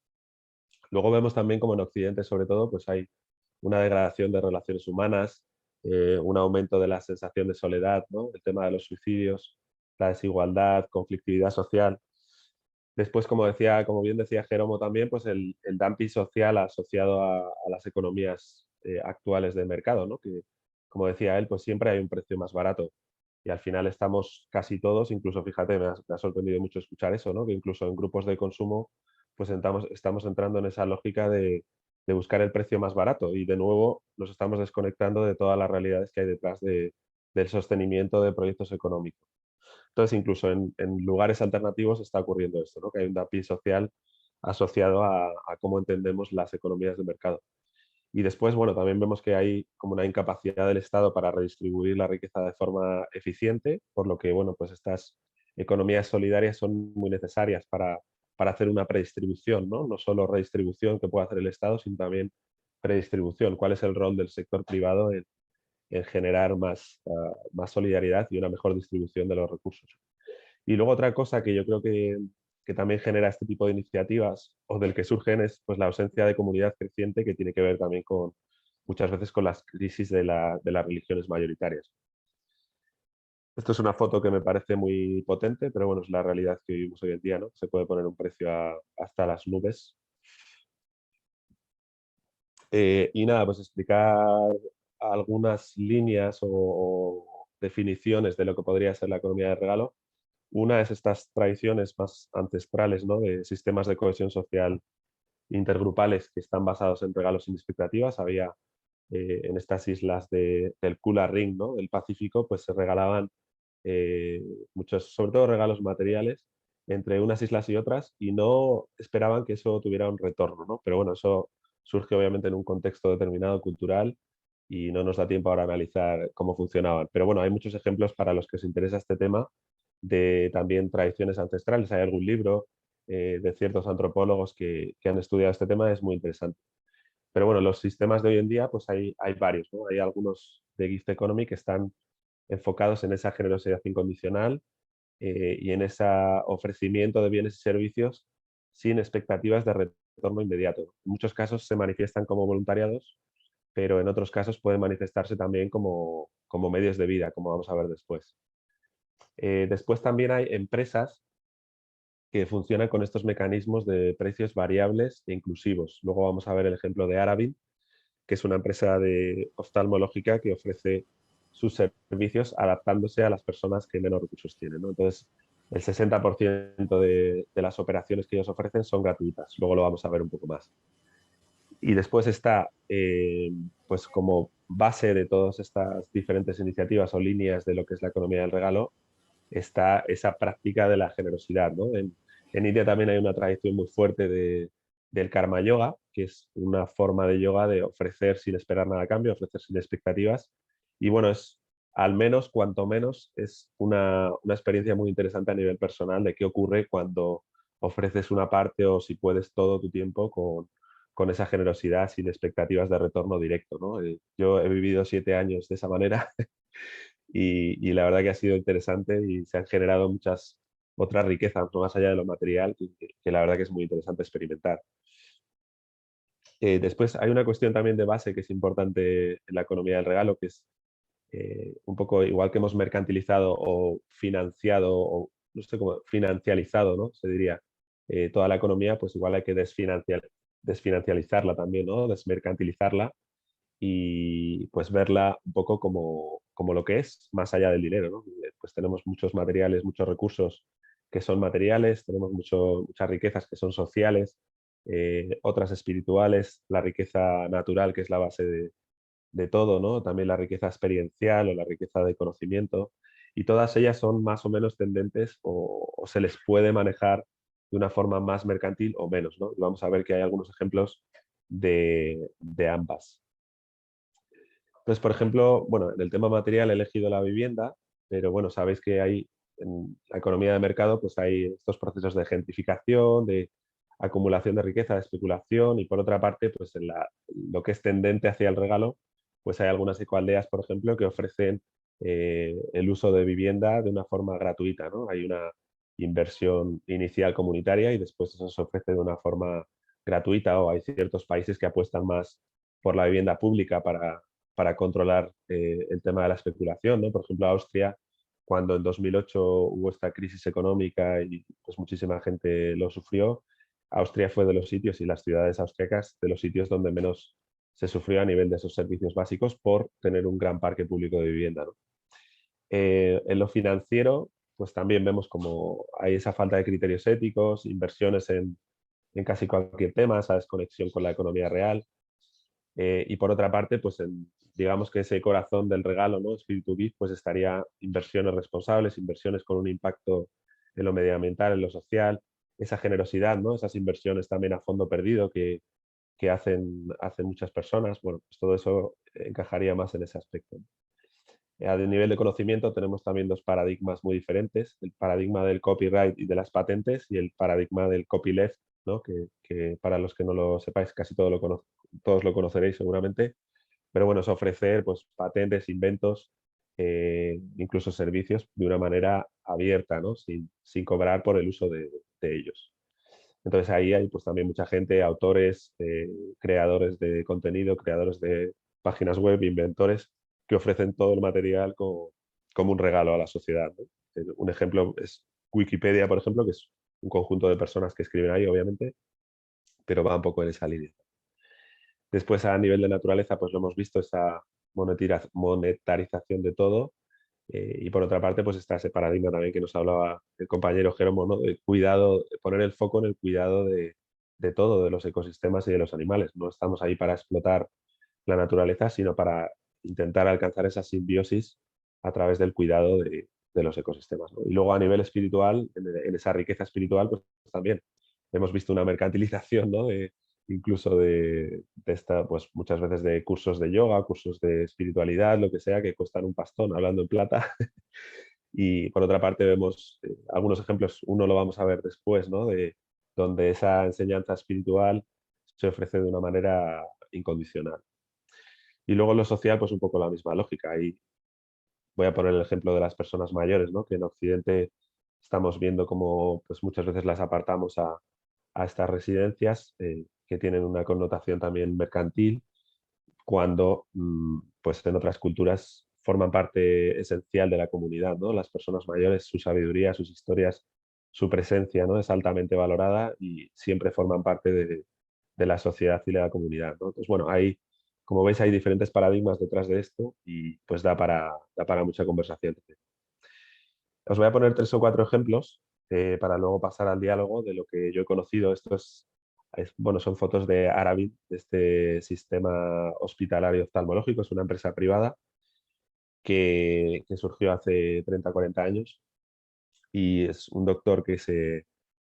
S7: Luego vemos también como en Occidente, sobre todo, pues hay una degradación de relaciones humanas, un aumento de la sensación de soledad, ¿no? El tema de los suicidios, la desigualdad, conflictividad social. Después, como bien decía Jeromo también, pues el dumping social asociado a las economías actuales de mercado, ¿no? Que, como decía él, pues siempre hay un precio más barato. Y al final estamos casi todos, incluso fíjate, me ha sorprendido mucho escuchar eso, ¿no? Que incluso en grupos de consumo pues estamos entrando en esa lógica de buscar el precio más barato y de nuevo nos estamos desconectando de todas las realidades que hay detrás del sostenimiento de proyectos económicos. Entonces, incluso en lugares alternativos está ocurriendo esto, ¿no? Que hay un dumping social asociado a cómo entendemos las economías de mercado. Y después, bueno, también vemos que hay como una incapacidad del Estado para redistribuir la riqueza de forma eficiente, por lo que, bueno, pues estas economías solidarias son muy necesarias para hacer una predistribución, ¿no? No solo redistribución que puede hacer el Estado, sino también predistribución. ¿Cuál es el rol del sector privado en generar más solidaridad y una mejor distribución de los recursos? Y luego otra cosa que yo creo que también genera este tipo de iniciativas o del que surgen es pues, la ausencia de comunidad creciente que tiene que ver también muchas veces con las crisis de las religiones mayoritarias. Esto es una foto que me parece muy potente, pero bueno, es la realidad que vivimos hoy en día, ¿no? Se puede poner un precio hasta las nubes. Y nada, pues explicar algunas líneas o definiciones de lo que podría ser la economía de regalo. Una es estas tradiciones más ancestrales, ¿no? De sistemas de cohesión social intergrupales que están basados en regalos sin expectativas. Había en estas islas del Kula Ring, ¿no? Del Pacífico, pues se regalaban muchos, sobre todo regalos materiales, entre unas islas y otras, y no esperaban que eso tuviera un retorno, ¿no? Pero bueno, eso surge obviamente en un contexto determinado cultural y no nos da tiempo ahora a analizar cómo funcionaban. Pero bueno, hay muchos ejemplos para los que os interesa este tema de también tradiciones ancestrales. Hay algún libro de ciertos antropólogos que han estudiado este tema, es muy interesante. Pero bueno, los sistemas de hoy en día, pues hay varios, ¿no? Hay algunos de Gift Economy que están enfocados en esa generosidad incondicional y en ese ofrecimiento de bienes y servicios sin expectativas de retorno inmediato. En muchos casos se manifiestan como voluntariados, pero en otros casos pueden manifestarse también como medios de vida, como vamos a ver después. Después también hay empresas que funcionan con estos mecanismos de precios variables e inclusivos. Luego vamos a ver el ejemplo de Arabin, que es una empresa oftalmológica que ofrece sus servicios adaptándose a las personas que menos recursos tienen, ¿no? Entonces, el 60% de las operaciones que ellos ofrecen son gratuitas. Luego lo vamos a ver un poco más. Y después está, pues como base de todas estas diferentes iniciativas o líneas de lo que es la economía del regalo, está esa práctica de la generosidad, ¿no? En India también hay una tradición muy fuerte del karma yoga, que es una forma de yoga de ofrecer sin esperar nada a cambio, ofrecer sin expectativas. Y bueno, al menos, cuanto menos, es una experiencia muy interesante a nivel personal de qué ocurre cuando ofreces una parte o si puedes todo tu tiempo con esa generosidad sin expectativas de retorno directo, ¿no? Yo he vivido 7 años de esa manera y la verdad que ha sido interesante y se han generado muchas otras riquezas, ¿no? Más allá de lo material, que la verdad que es muy interesante experimentar. Después hay una cuestión también de base que es importante en la economía del regalo, que es un poco igual que hemos mercantilizado o financiado, o no sé cómo, financializado, ¿no? Se diría, toda la economía, pues igual hay que desfinancializarla también, ¿no? Desmercantilizarla y pues verla un poco como lo que es, más allá del dinero, ¿no? Pues tenemos muchos materiales, muchos recursos que son materiales, tenemos muchas riquezas que son sociales, otras espirituales, la riqueza natural que es la base de todo, ¿no? También la riqueza experiencial o la riqueza de conocimiento, y todas ellas son más o menos tendentes o se les puede manejar de una forma más mercantil o menos, ¿no? Y vamos a ver que hay algunos ejemplos de ambas. Entonces, por ejemplo, bueno, en el tema material he elegido la vivienda, pero bueno, sabéis que hay en la economía de mercado, pues hay estos procesos de gentrificación, de acumulación de riqueza, de especulación, y por otra parte, pues en lo que es tendente hacia el regalo, pues hay algunas ecoaldeas, por ejemplo, que ofrecen el uso de vivienda de una forma gratuita, ¿no? Hay una inversión inicial comunitaria y después eso se ofrece de una forma gratuita, o hay ciertos países que apuestan más por la vivienda pública para controlar el tema de la especulación, ¿no? Por ejemplo, Austria, cuando en 2008 hubo esta crisis económica y pues muchísima gente lo sufrió, Austria fue de los sitios, y las ciudades austriacas, de los sitios donde menos se sufrió a nivel de esos servicios básicos por tener un gran parque público de vivienda, ¿no? En lo financiero, pues también vemos como hay esa falta de criterios éticos, inversiones en casi cualquier tema, esa desconexión con la economía real. Y por otra parte, pues digamos que ese corazón del regalo, ¿no? Espíritu GIFT, pues estaría inversiones responsables, inversiones con un impacto en lo medioambiental, en lo social, esa generosidad, ¿no? Esas inversiones también a fondo perdido que hacen muchas personas. Bueno, pues todo eso encajaría más en ese aspecto. A nivel de conocimiento tenemos también dos paradigmas muy diferentes, el paradigma del copyright y de las patentes, y el paradigma del copyleft, ¿no? que para los que no lo sepáis, casi todos lo conoceréis seguramente, pero bueno, es ofrecer pues, patentes, inventos, incluso servicios de una manera abierta, ¿no? sin cobrar por el uso de ellos. Entonces ahí hay pues, también mucha gente, autores, creadores de contenido, creadores de páginas web, inventores, que ofrecen todo el material como un regalo a la sociedad, ¿no? Un ejemplo es Wikipedia, por ejemplo, que es un conjunto de personas que escriben ahí, obviamente, pero va un poco en esa línea. Después, a nivel de naturaleza, pues lo hemos visto, esa monetarización de todo. Y por otra parte, pues está ese paradigma también que nos hablaba el compañero Jeromo, ¿no? El cuidado, poner el foco en el cuidado de todo, de los ecosistemas y de los animales. No estamos ahí para explotar la naturaleza, sino para intentar alcanzar esa simbiosis a través del cuidado de los ecosistemas, ¿no? Y luego a nivel espiritual, en esa riqueza espiritual, pues también hemos visto una mercantilización, ¿no? Incluso de esta, pues muchas veces de cursos de yoga, cursos de espiritualidad, lo que sea, que cuestan un pastón, hablando en plata. Y por otra parte vemos algunos ejemplos, uno lo vamos a ver después, ¿no? De donde esa enseñanza espiritual se ofrece de una manera incondicional. Y luego en lo social, pues un poco la misma lógica. Ahí voy a poner el ejemplo de las personas mayores, ¿no? Que en Occidente estamos viendo cómo pues muchas veces las apartamos a estas residencias que tienen una connotación también mercantil, cuando pues en otras culturas forman parte esencial de la comunidad, ¿no? Las personas mayores, su sabiduría, sus historias, su presencia, ¿no? Es altamente valorada y siempre forman parte de la sociedad y de la comunidad, ¿no? Entonces, bueno, como veis, hay diferentes paradigmas detrás de esto y pues da para mucha conversación. Os voy a poner 3 o 4 ejemplos para luego pasar al diálogo de lo que yo he conocido. Bueno, son fotos de Aravid, de este sistema hospitalario oftalmológico. Es una empresa privada que surgió hace 30 o 40 años y es un doctor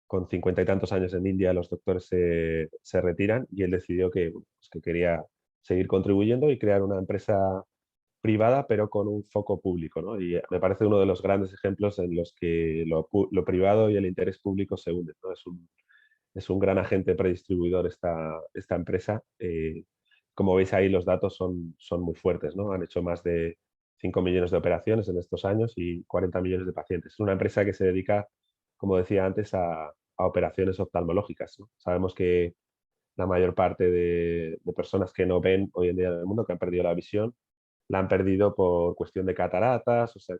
S7: con 50 y tantos años en India, los doctores se retiran y él decidió pues, que quería seguir contribuyendo y crear una empresa privada, pero con un foco público, ¿no? Y me parece uno de los grandes ejemplos en los que lo privado y el interés público se unen, ¿no? Es un gran agente predistribuidor esta empresa. Como veis ahí, los datos son muy fuertes, ¿no? Han hecho más de 5 millones de operaciones en estos años y 40 millones de pacientes. Es una empresa que se dedica, como decía antes, a operaciones oftalmológicas, ¿no? Sabemos que la mayor parte de personas que no ven hoy en día en el mundo, que han perdido la visión, la han perdido por cuestión de cataratas, o sea,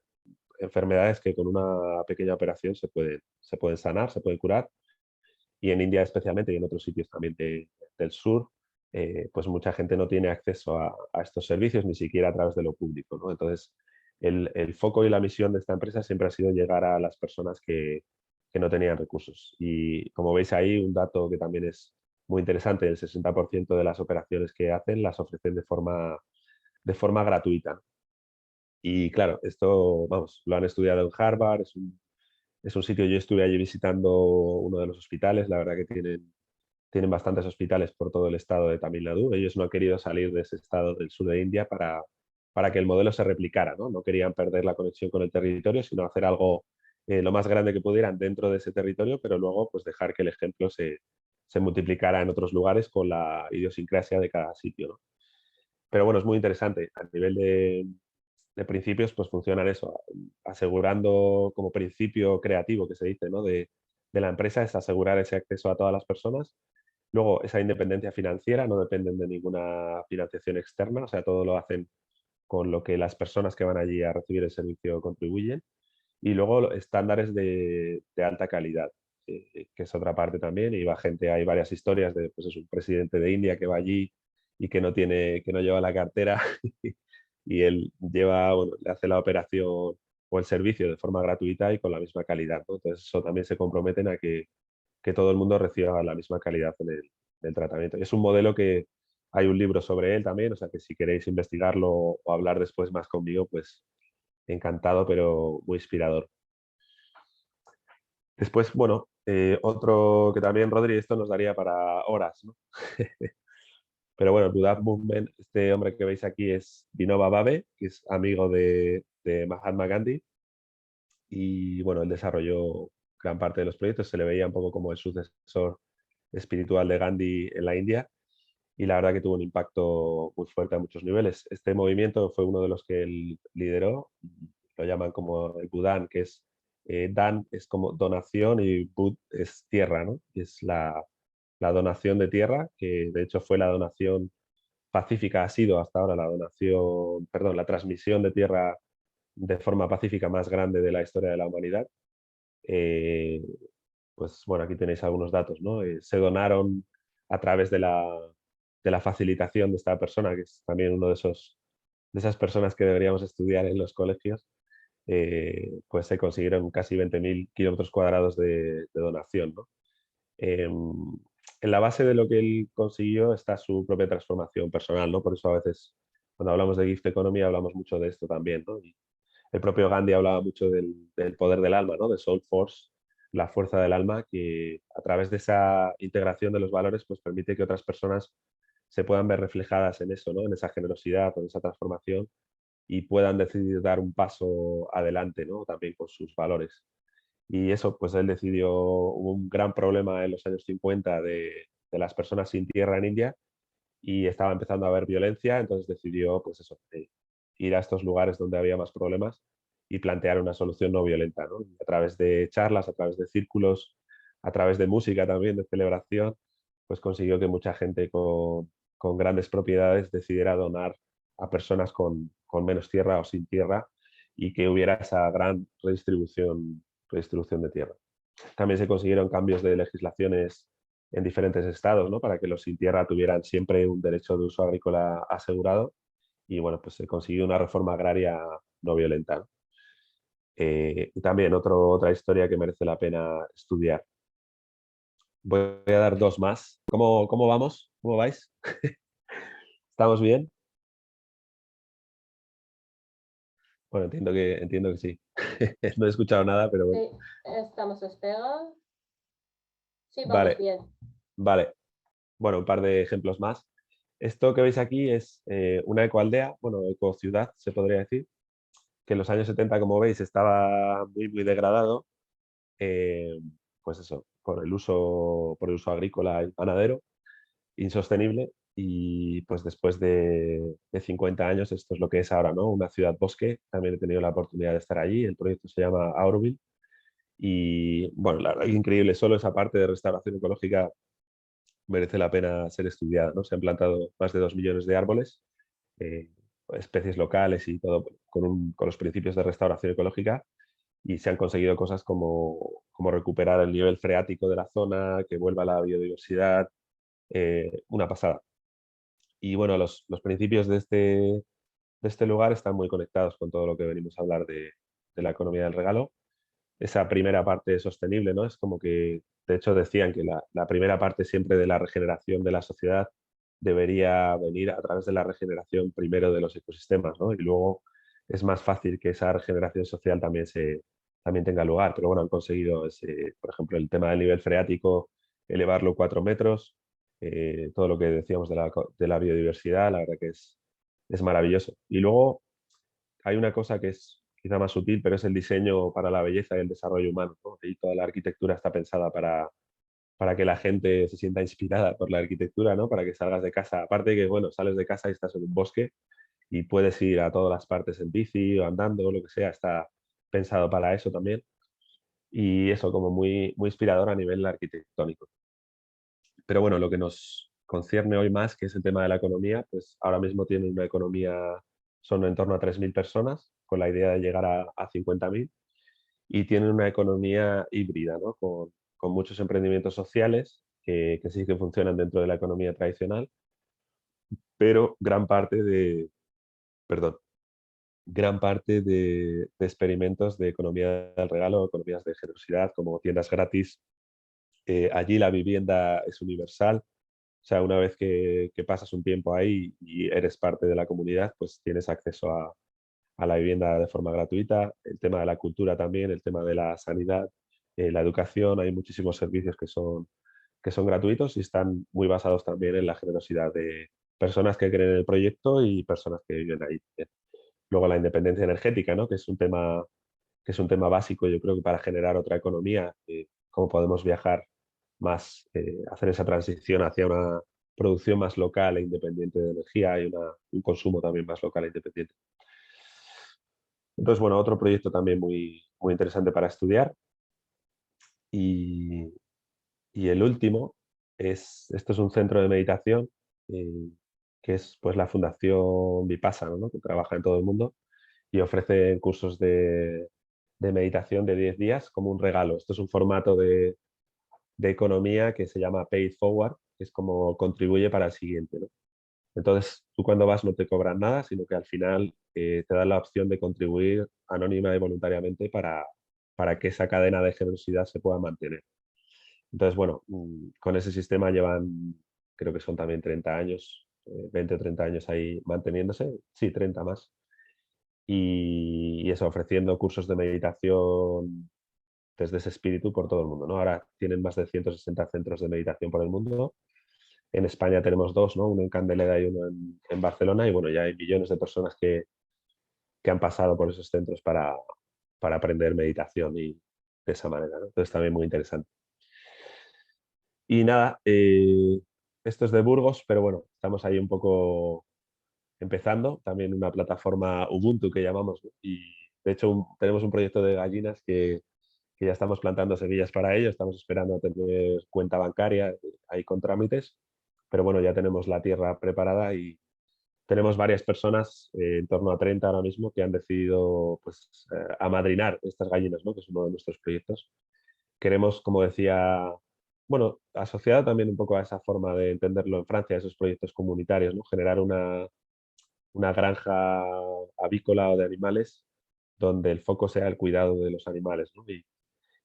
S7: enfermedades que con una pequeña operación se pueden sanar, se pueden curar. Y en India especialmente y en otros sitios también del sur, pues mucha gente no tiene acceso a estos servicios ni siquiera a través de lo público, ¿no? Entonces, el foco y la misión de esta empresa siempre ha sido llegar a las personas que no tenían recursos. Y como veis ahí, un dato que también es muy interesante, el 60% de las operaciones que hacen las ofrecen de forma gratuita. Y claro, esto, vamos, lo han estudiado en Harvard, es un sitio, yo estuve allí visitando uno de los hospitales, la verdad que tienen bastantes hospitales por todo el estado de Tamil Nadu. Ellos no han querido salir de ese estado del sur de India para que el modelo se replicara, ¿no? No querían perder la conexión con el territorio, sino hacer algo lo más grande que pudieran dentro de ese territorio, pero luego pues dejar que el ejemplo se multiplicara en otros lugares con la idiosincrasia de cada sitio, ¿no? Pero bueno, es muy interesante. A nivel de principios, pues funcionan eso, asegurando como principio creativo que se dice, ¿no? de la empresa es asegurar ese acceso a todas las personas. Luego, esa independencia financiera, no dependen de ninguna financiación externa, o sea, todo lo hacen con lo que las personas que van allí a recibir el servicio contribuyen. Y luego estándares de alta calidad, que es otra parte también. Y va gente, hay varias historias de pues, es un presidente de India que va allí y que no lleva la cartera y él bueno, le hace la operación o el servicio de forma gratuita y con la misma calidad, ¿no? Entonces eso también se comprometen a que todo el mundo reciba la misma calidad en el tratamiento. Y es un modelo que hay un libro sobre él también, o sea que si queréis investigarlo o hablar después más conmigo, pues encantado, pero muy inspirador. Después, bueno, otro que también, Rodri, esto nos daría para horas, ¿no? Pero bueno, el Buddha Movement, este hombre que veis aquí es Vinoba Bhave, que es amigo de Mahatma Gandhi. Y bueno, él desarrolló gran parte de los proyectos, se le veía un poco como el sucesor espiritual de Gandhi en la India. Y la verdad que tuvo un impacto muy fuerte a muchos niveles. Este movimiento fue uno de los que él lideró, lo llaman como el Budan, que es Dan es como donación y Bud es tierra, ¿no? Y es la donación de tierra, que de hecho fue la donación pacífica, ha sido hasta ahora la transmisión de tierra de forma pacífica más grande de la historia de la humanidad. Pues bueno, aquí tenéis algunos datos, ¿no? Se donaron a través de la facilitación de esta persona, que es también uno de esas personas que deberíamos estudiar en los colegios, pues se consiguieron casi 20.000 kilómetros cuadrados de donación, ¿no? En la base de lo que él consiguió está su propia transformación personal, ¿no? Por eso a veces cuando hablamos de gift economy hablamos mucho de esto también, ¿no? Y el propio Gandhi hablaba mucho del poder del alma, ¿no? De soul force, la fuerza del alma, que a través de esa integración de los valores pues permite que otras personas se puedan ver reflejadas en eso, ¿no? En esa generosidad, en esa transformación y puedan decidir dar un paso adelante, ¿no? También con sus valores. Y eso, pues él decidió, hubo un gran problema en los años 50 de las personas sin tierra en India y estaba empezando a haber violencia, entonces decidió, pues eso, ir a estos lugares donde había más problemas y plantear una solución no violenta, ¿no? A través de charlas, a través de círculos, a través de música también, de celebración, pues consiguió que mucha gente con grandes propiedades decidiera donar a personas con menos tierra o sin tierra y que hubiera esa gran redistribución de tierra. También se consiguieron cambios de legislaciones en diferentes estados, ¿no? Para que los sin tierra tuvieran siempre un derecho de uso agrícola asegurado y bueno, pues se consiguió una reforma agraria no violenta, ¿no? Y también otra historia que merece la pena estudiar. Voy a dar dos más. ¿Cómo vamos? ¿Cómo vais? ¿Estamos bien? Bueno, entiendo que sí. No he escuchado nada, pero bueno.
S4: Sí, estamos a espera. Sí, vamos
S7: Vale,
S4: bien.
S7: vale. Bueno, un par de ejemplos más. Esto que veis aquí es una ecoaldea, bueno, ecociudad se podría decir, que en los años 70, como veis, estaba muy, muy degradado, pues eso, por el uso agrícola y ganadero, insostenible, y pues después de 50 años esto es lo que es ahora, ¿no? Una ciudad bosque, también he tenido la oportunidad de estar allí, el proyecto se llama Auroville, y bueno, la verdad es increíble, solo esa parte de restauración ecológica merece la pena ser estudiada, ¿no? Se han plantado más de 2 millones de árboles, eh, especies locales y todo con los principios de restauración ecológica y se han conseguido cosas como recuperar el nivel freático de la zona, que vuelva la biodiversidad, una pasada. Y bueno, los principios de este lugar están muy conectados con todo lo que venimos a hablar de la economía del regalo. Esa primera parte sostenible, ¿no? Es como que, de hecho, decían que la primera parte siempre de la regeneración de la sociedad debería venir a través de la regeneración primero de los ecosistemas, ¿no? Y luego es más fácil que esa regeneración social también tenga lugar. Pero bueno, han conseguido, por ejemplo, el tema del nivel freático, elevarlo 4 metros, todo lo que decíamos de la biodiversidad, la verdad que es maravilloso. Y luego hay una cosa que es quizá más sutil, pero es el diseño para la belleza y el desarrollo humano, ¿no? Y toda la arquitectura está pensada para que la gente se sienta inspirada por la arquitectura, ¿no? Para que salgas de casa. Aparte de que, bueno, sales de casa y estás en un bosque y puedes ir a todas las partes en bici o andando o lo que sea, está pensado para eso también. Y eso como muy, muy inspirador a nivel arquitectónico. Pero bueno, lo que nos concierne hoy más, que es el tema de la economía, pues ahora mismo tiene una economía, son en torno a 3.000 personas, con la idea de llegar a 50.000, y tienen una economía híbrida, ¿no? Con muchos emprendimientos sociales que sí que funcionan dentro de la economía tradicional, pero perdón, gran parte de experimentos de economía del regalo, economías de generosidad, como tiendas gratis. Allí la vivienda es universal. O sea, una vez que pasas un tiempo ahí y eres parte de la comunidad, pues tienes acceso a la vivienda de forma gratuita. El tema de la cultura también, el tema de la sanidad, la educación, hay muchísimos servicios que son gratuitos y están muy basados también en la generosidad de personas que creen en el proyecto y personas que viven ahí. Luego la independencia energética, ¿no? Que es un tema básico, yo creo que para generar otra economía, cómo podemos viajar más, hacer esa transición hacia una producción más local e independiente de energía y un consumo también más local e independiente. Entonces, bueno, otro proyecto también muy, muy interesante para estudiar. Y, y el último esto es un centro de meditación que es pues la Fundación Vipassana, ¿no? Que trabaja en todo el mundo y ofrecen cursos de meditación de 10 días como un regalo. Esto es un formato de economía que se llama Pay It Forward, que es como contribuye para el siguiente, ¿no? Entonces, tú cuando vas no te cobran nada, sino que al final te dan la opción de contribuir anónima y voluntariamente para que esa cadena de generosidad se pueda mantener. Entonces, bueno, con ese sistema llevan, creo que son también 30 años, 20 o 30 años ahí manteniéndose, sí, 30 más. Y eso, ofreciendo cursos de meditación desde ese espíritu por todo el mundo, ¿no? Ahora tienen más de 160 centros de meditación por el mundo. En España tenemos 2, ¿no? Uno en Candelera y uno en Barcelona, y bueno, ya hay millones de personas que han pasado por esos centros para aprender meditación y de esa manera, ¿no? Entonces también muy interesante. Y nada, esto es de Burgos, pero bueno, estamos ahí un poco empezando, también una plataforma Ubuntu que llamamos, ¿no? Y de hecho tenemos un proyecto de gallinas que ya estamos plantando semillas para ello, estamos esperando a tener cuenta bancaria ahí con trámites, pero bueno, ya tenemos la tierra preparada y tenemos varias personas, en torno a 30 ahora mismo, que han decidido pues, amadrinar estas gallinas, ¿no? Que es uno de nuestros proyectos. Queremos, como decía, bueno, asociado también un poco a esa forma de entenderlo en Francia, esos proyectos comunitarios, ¿no? Generar una granja avícola o de animales donde el foco sea el cuidado de los animales, ¿no?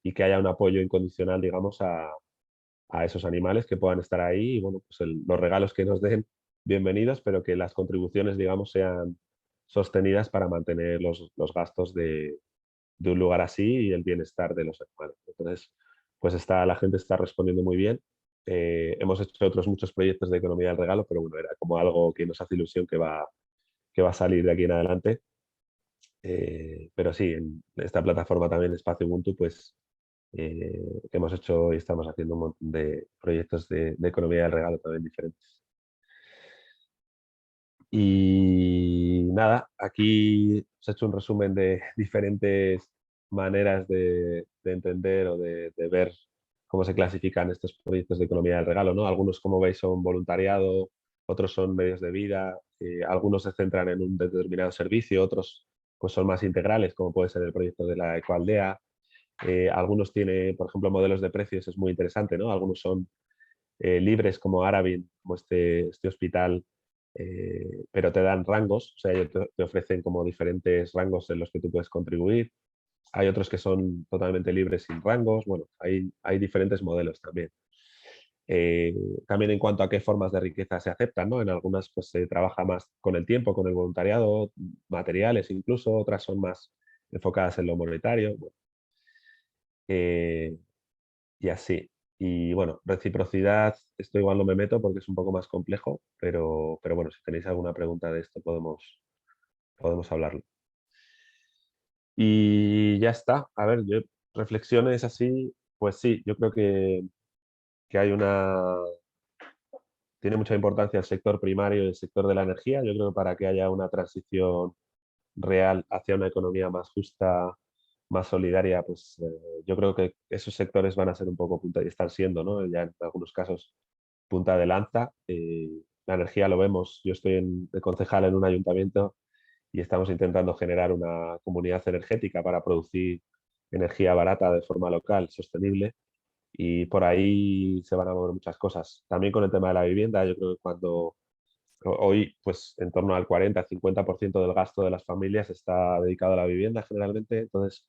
S7: Y que haya un apoyo incondicional, digamos, a esos animales que puedan estar ahí y, bueno, pues los regalos que nos den, bienvenidos, pero que las contribuciones, digamos, sean sostenidas para mantener los gastos de un lugar así y el bienestar de los animales. Entonces, pues la gente está respondiendo muy bien. Hemos hecho otros muchos proyectos de economía del regalo, pero bueno, era como algo que nos hace ilusión que va a salir de aquí en adelante. Pero sí, en esta plataforma también, Espacio Ubuntu, pues hemos hecho y estamos haciendo un montón de proyectos de economía del regalo también diferentes. Y nada, aquí os he hecho un resumen de diferentes maneras de entender o de ver cómo se clasifican estos proyectos de economía del regalo, ¿no? Algunos, como veis, son voluntariado, otros son medios de vida, algunos se centran en un determinado servicio, otros pues son más integrales, como puede ser el proyecto de la Ecoaldea. Algunos tienen, por ejemplo, modelos de precios, es muy interesante, ¿no? Algunos son libres, como Arabin, como este hospital, pero te dan rangos, o sea, ellos te ofrecen como diferentes rangos en los que tú puedes contribuir. Hay otros que son totalmente libres sin rangos. Bueno, hay diferentes modelos también. También en cuanto a qué formas de riqueza se aceptan, ¿no? En algunas pues se trabaja más con el tiempo, con el voluntariado, materiales incluso, otras son más enfocadas en lo monetario. Bueno, y así. Y bueno, reciprocidad, esto igual no me meto porque es un poco más complejo, pero bueno, si tenéis alguna pregunta de esto podemos hablarlo. Y ya está. A ver, yo reflexiones así, pues sí, yo creo que tiene mucha importancia el sector primario y el sector de la energía. Yo creo que para que haya una transición real hacia una economía más justa, más solidaria, pues yo creo que esos sectores van a ser un poco punta, y están siendo, ¿no? Ya en algunos casos punta de lanza. La energía lo vemos, yo estoy de concejal en un ayuntamiento y estamos intentando generar una comunidad energética para producir energía barata de forma local, sostenible, y por ahí se van a mover muchas cosas. También con el tema de la vivienda, yo creo que cuando hoy, pues en torno al 40-50% del gasto de las familias está dedicado a la vivienda generalmente. Entonces,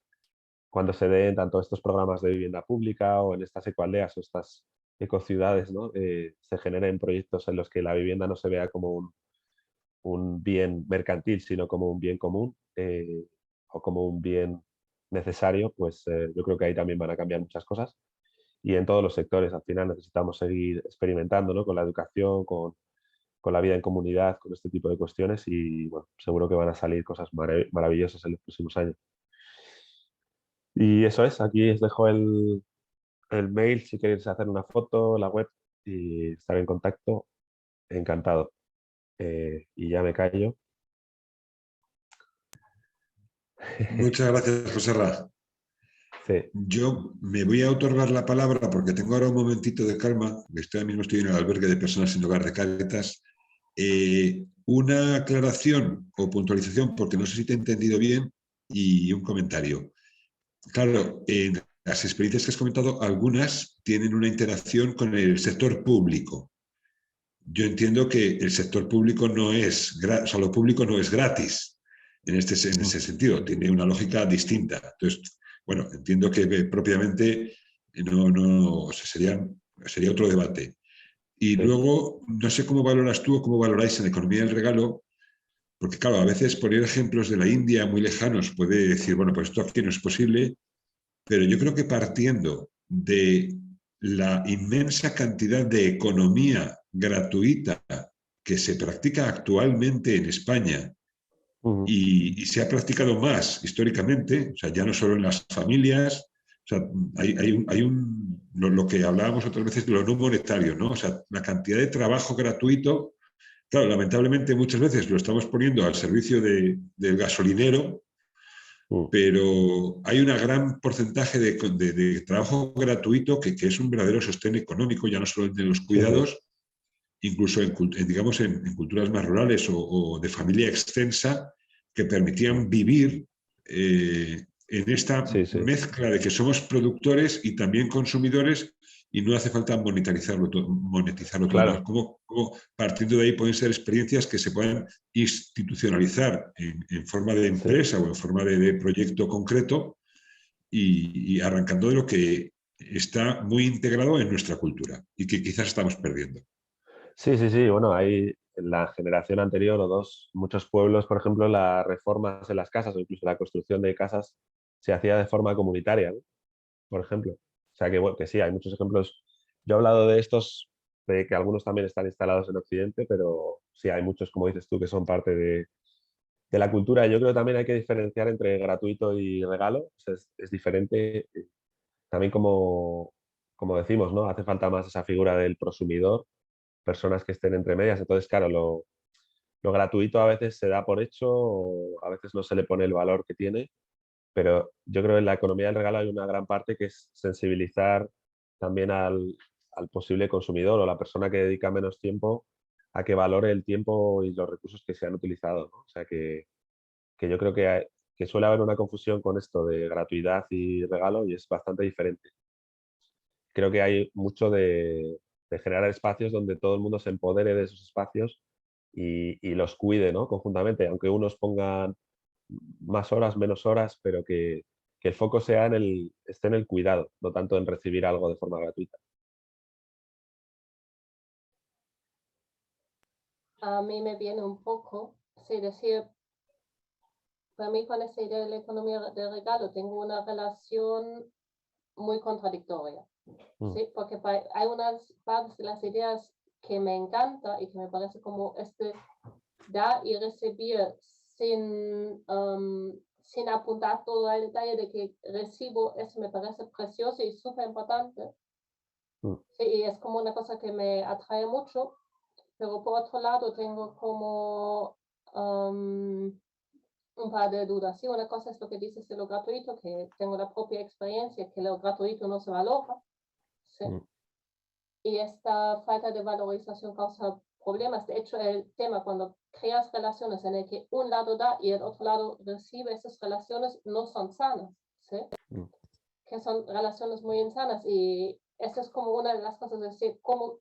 S7: cuando se den tanto estos programas de vivienda pública o en estas ecoaldeas o estas ecociudades, ¿no? Se generen proyectos en los que la vivienda no se vea como un bien mercantil, sino como un bien común o como un bien necesario, pues yo creo que ahí también van a cambiar muchas cosas. Y en todos los sectores, al final necesitamos seguir experimentando, ¿no? Con la educación, con la vida en comunidad, con este tipo de cuestiones y bueno, seguro que van a salir cosas maravillosas en los próximos años. Y eso es, aquí os dejo el mail si queréis hacer una foto, la web y estar en contacto, encantado. Y ya me callo.
S1: Muchas gracias, José Ra.
S7: Sí.
S1: Yo me voy a otorgar la palabra porque tengo ahora un momentito de calma. Ahora mismo estoy en el albergue de personas sin hogar de Cáritas. una aclaración o puntualización, porque no sé si te he entendido bien, y un comentario. Claro, en las experiencias que has comentado, algunas tienen una interacción con el sector público. Yo entiendo que el sector público no es, o sea, lo público no es gratis en ese sentido, tiene una lógica distinta. Entonces, bueno, entiendo que propiamente no sería otro debate. Y luego, no sé cómo valoras tú o cómo valoráis en la economía del regalo, porque claro, a veces poner ejemplos de la India muy lejanos puede decir, bueno, pues esto aquí no es posible, pero yo creo que partiendo de la inmensa cantidad de economía gratuita que se practica actualmente en España y se ha practicado más históricamente, o sea, ya no solo en las familias, o sea, lo que hablábamos otras veces de lo no monetario, ¿no? O sea, la cantidad de trabajo gratuito, claro, lamentablemente muchas veces lo estamos poniendo al servicio del gasolinero, pero hay un gran porcentaje de trabajo gratuito que es un verdadero sostén económico, ya no solo en los cuidados, incluso digamos en culturas más rurales o de familia extensa, que permitían vivir en esta mezcla de que somos productores y también consumidores, y no hace falta monetizarlo todo.
S7: Claro.
S1: ¿Cómo partiendo de ahí pueden ser experiencias que se puedan institucionalizar en forma de empresa o en forma de proyecto concreto y arrancando de lo que está muy integrado en nuestra cultura y que quizás estamos perdiendo?
S7: Sí, bueno, hay en la generación anterior o dos, muchos pueblos, por ejemplo, las reformas en las casas o incluso la construcción de casas se hacía de forma comunitaria, ¿no? Por ejemplo. O sea que, bueno, que sí, hay muchos ejemplos. Yo he hablado de estos, de que algunos también están instalados en Occidente, pero sí, hay muchos, como dices tú, que son parte de la cultura. Yo creo que también hay que diferenciar entre gratuito y regalo. O sea, es diferente. También como decimos, ¿no? Hace falta más esa figura del prosumidor, personas que estén entre medias. Entonces, claro, lo gratuito a veces se da por hecho o a veces no se le pone el valor que tiene, pero yo creo que en la economía del regalo hay una gran parte que es sensibilizar también al posible consumidor o la persona que dedica menos tiempo a que valore el tiempo y los recursos que se han utilizado, ¿no? O sea que yo creo que suele haber una confusión con esto de gratuidad y regalo y es bastante diferente. Creo que hay mucho de generar espacios donde todo el mundo se empodere de esos espacios y los cuide, ¿no? Conjuntamente, aunque unos pongan más horas, menos horas, pero que el foco esté en el cuidado, no tanto en recibir algo de forma gratuita.
S4: A mí me viene un poco, sí, decir, para mí con esa idea de la economía de regalo tengo una relación muy contradictoria, ¿sí? Porque hay unas partes de las ideas que me encanta y que me parece como dar y recibir sin apuntar todo al detalle de que recibo, eso me parece precioso y súper importante. Sí, y es como una cosa que me atrae mucho, pero por otro lado tengo como un par de dudas. Sí, una cosa es lo que dices de lo gratuito, que tengo la propia experiencia, que lo gratuito no se valora, ¿sí? Y esta falta de valorización causa problemas. De hecho, el tema cuando creas relaciones en el que un lado da y el otro lado recibe, esas relaciones no son sanas, ¿sí? Que son relaciones muy insanas, y eso es como una de las cosas, es decir, cómo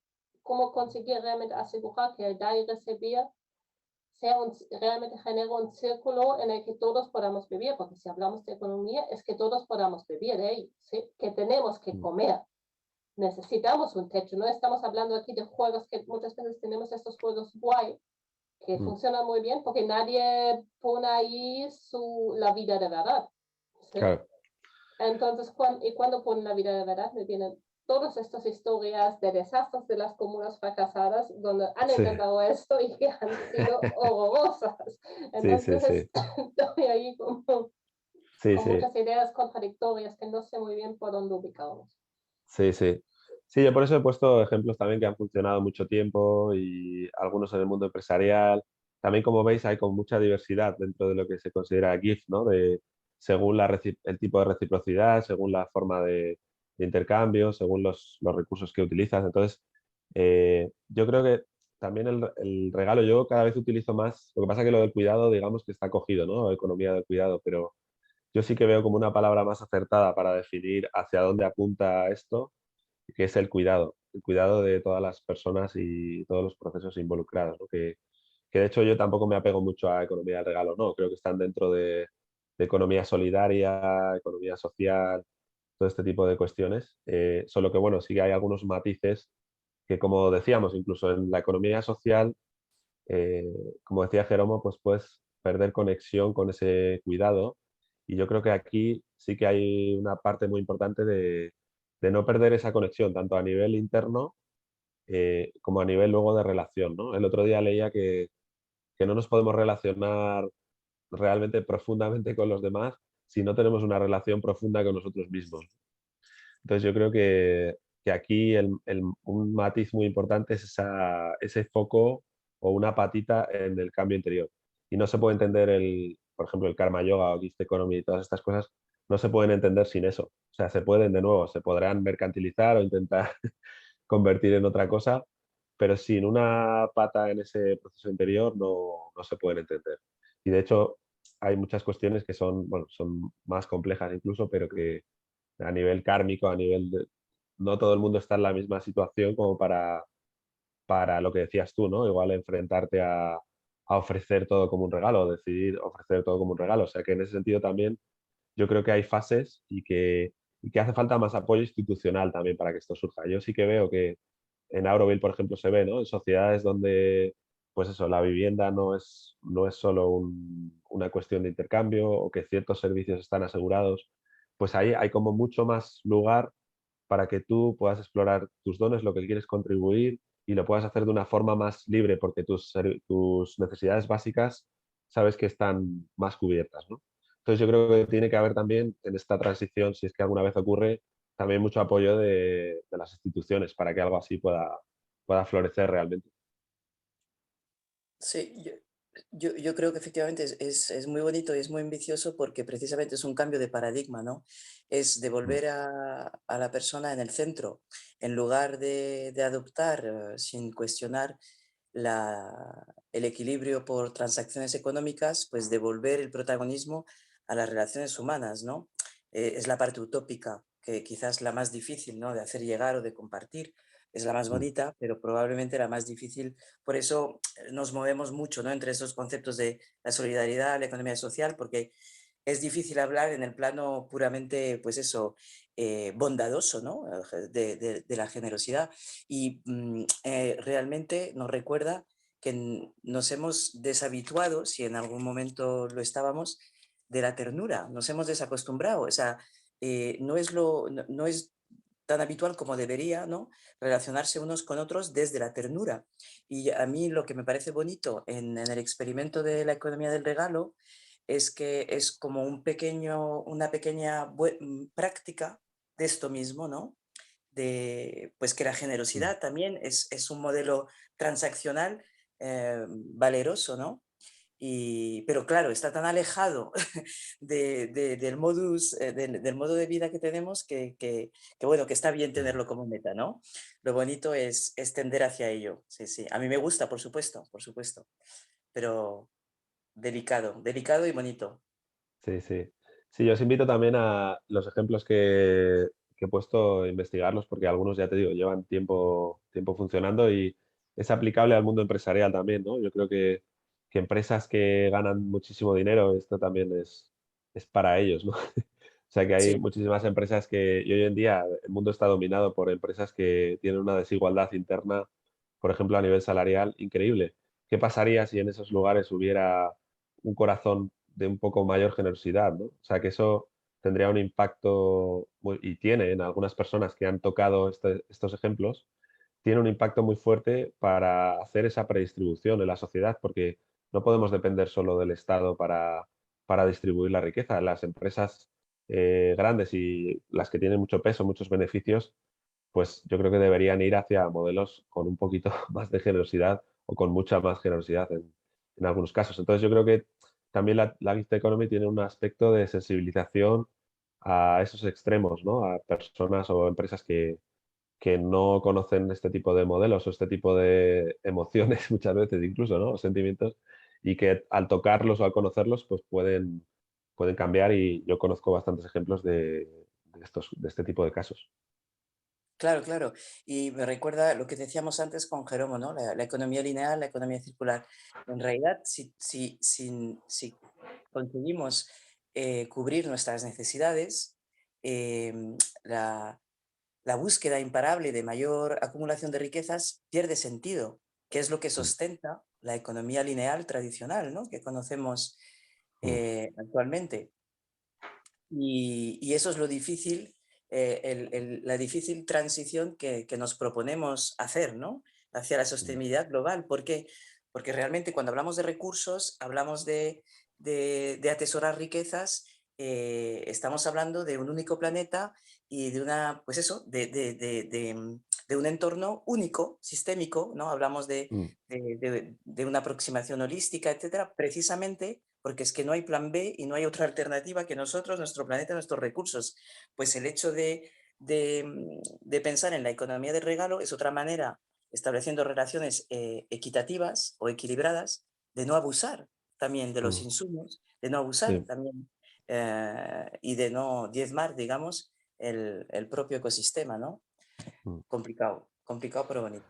S4: conseguir realmente asegurar que el dar y recibir realmente genera un círculo en el que todos podamos vivir, porque si hablamos de economía es que todos podamos vivir de ello, ¿sí? Que tenemos que comer, necesitamos un techo, no estamos hablando aquí de juegos que muchas veces tenemos estos juegos guay, que funcionan muy bien porque nadie pone ahí la vida de verdad, ¿sí?
S7: Claro.
S4: Entonces, cuando ponen la vida de verdad, me vienen todas estas historias de desastres de las comunas fracasadas donde han intentado esto y que han sido horrorosas. Entonces, estoy ahí con muchas ideas contradictorias que no sé muy bien por dónde ubicarnos.
S7: Sí, yo por eso he puesto ejemplos también que han funcionado mucho tiempo y algunos en el mundo empresarial. También, como veis, hay con mucha diversidad dentro de lo que se considera GIF, ¿no? Según el tipo de reciprocidad, según la forma de intercambio, según los recursos que utilizas. Entonces, yo creo que también el regalo, yo cada vez utilizo más, lo que pasa que lo del cuidado, digamos que está cogido, ¿no? Economía del cuidado, pero yo sí que veo como una palabra más acertada para definir hacia dónde apunta esto, que es el cuidado de todas las personas y todos los procesos involucrados, ¿no? Que de hecho yo tampoco me apego mucho a economía del regalo, no, creo que están dentro de economía solidaria, economía social, todo este tipo de cuestiones, solo que bueno, sí que hay algunos matices que como decíamos, incluso en la economía social, eh, como decía Jeromo, pues puedes perder conexión con ese cuidado y yo creo que aquí sí que hay una parte muy importante de no perder esa conexión, tanto a nivel interno como a nivel luego de relación, ¿no? El otro día leía que no nos podemos relacionar realmente profundamente con los demás si no tenemos una relación profunda con nosotros mismos. Entonces yo creo que aquí un matiz muy importante es ese foco o una patita en el cambio interior. Y no se puede entender, por ejemplo, el karma yoga o gift economy y todas estas cosas, no se pueden entender sin eso. O sea, se pueden, de nuevo, se podrán mercantilizar o intentar convertir en otra cosa, pero sin una pata en ese proceso interior no se pueden entender. Y de hecho, hay muchas cuestiones que son, bueno, son más complejas incluso, pero que a nivel kármico, a nivel de... No todo el mundo está en la misma situación como para lo que decías tú, ¿no? Igual enfrentarte a ofrecer todo como un regalo, decidir ofrecer todo como un regalo. O sea que en ese sentido también yo creo que hay fases y que hace falta más apoyo institucional también para que esto surja. Yo sí que veo que en Auroville, por ejemplo, se ve, ¿no? En sociedades donde, pues eso, la vivienda no es solo una cuestión de intercambio o que ciertos servicios están asegurados, pues ahí hay como mucho más lugar para que tú puedas explorar tus dones, lo que quieres contribuir y lo puedas hacer de una forma más libre porque tus necesidades básicas sabes que están más cubiertas, ¿no? Entonces yo creo que tiene que haber también en esta transición, si es que alguna vez ocurre, también mucho apoyo de las instituciones para que algo así pueda florecer realmente.
S5: Sí, yo creo que efectivamente es muy bonito y es muy ambicioso porque precisamente es un cambio de paradigma, ¿no? Es
S7: Mm.
S5: devolver a la persona en el centro, en lugar de adoptar sin cuestionar el equilibrio por transacciones económicas, pues devolver el protagonismo a las relaciones humanas, ¿no? Es la parte utópica, que quizás la más difícil, ¿no? De hacer llegar o de compartir. Es la más
S7: Mm.
S5: bonita, pero probablemente la más difícil. Por eso nos movemos mucho, ¿no? Entre esos conceptos de la solidaridad, la economía social, porque es difícil hablar en el plano puramente, pues eso, bondadoso, ¿no? De la generosidad. Y realmente nos recuerda que nos hemos deshabituado, si en algún momento lo estábamos, de la ternura, nos hemos desacostumbrado. O sea, no es tan habitual como debería, ¿no? Relacionarse unos con otros desde la ternura. Y a mí lo que me parece bonito en el experimento de la economía del regalo es que es como una pequeña práctica de esto mismo, ¿no? De, pues que la
S7: Mm.
S5: generosidad también es un modelo transaccional valeroso, ¿no? Pero claro, está tan alejado del modus, del modo de vida que tenemos que, bueno, que está bien tenerlo como meta, ¿no? Lo bonito es tender hacia ello, sí, sí. A mí me gusta, por supuesto, pero delicado, delicado y bonito.
S7: Sí, sí. Sí, yo os invito también a los ejemplos que he puesto a investigarlos, porque algunos, ya te digo, llevan tiempo funcionando y es aplicable al mundo empresarial también, ¿no? Yo creo que empresas que ganan muchísimo dinero, esto también es para ellos, ¿no? O sea que hay
S5: Sí,
S7: muchísimas empresas y hoy en día el mundo está dominado por empresas que tienen una desigualdad interna, por ejemplo, a nivel salarial, increíble. ¿Qué pasaría si en esos lugares hubiera un corazón de un poco mayor generosidad, ¿no? O sea, que eso tendría un impacto, y tiene en algunas personas que han tocado estos ejemplos, tiene un impacto muy fuerte para hacer esa predistribución en la sociedad, porque no podemos depender solo del Estado para distribuir la riqueza. Las empresas grandes y las que tienen mucho peso, muchos beneficios, pues yo creo que deberían ir hacia modelos con un poquito más de generosidad o con mucha más generosidad en algunos casos. Entonces yo creo que también la Gift Economy tiene un aspecto de sensibilización a esos extremos, ¿no? A personas o empresas que no conocen este tipo de modelos o este tipo de emociones muchas veces incluso, ¿no? O sentimientos, y que al tocarlos o al conocerlos pues pueden cambiar, y yo conozco bastantes ejemplos de este tipo de casos.
S5: Claro, claro. Y me recuerda lo que decíamos antes con Jeromo, ¿no? La economía lineal, la economía circular. En realidad, si conseguimos cubrir nuestras necesidades, la, la búsqueda imparable de mayor acumulación de riquezas pierde sentido, que es lo que
S7: Mm,
S5: sustenta la economía lineal tradicional, ¿no? Que conocemos
S7: mm,
S5: actualmente. Y eso es lo difícil, la difícil transición que nos proponemos hacer, ¿no? Hacia la
S7: mm,
S5: sostenibilidad global. ¿Por qué? Porque realmente cuando hablamos de recursos, hablamos de atesorar riquezas, estamos hablando de un único planeta y de una, pues eso, de un entorno único, sistémico, ¿no? Hablamos
S7: mm,
S5: de una aproximación holística, etcétera, precisamente porque es que no hay plan B y no hay otra alternativa que nosotros, nuestro planeta, nuestros recursos. Pues el hecho de pensar en la economía del regalo es otra manera, estableciendo relaciones equitativas o equilibradas, de no abusar también de los
S7: mm.
S5: insumos, de no abusar
S7: Sí,
S5: también y de no diezmar, digamos, el propio ecosistema, ¿no?
S7: mm.
S5: Complicado, complicado pero bonito.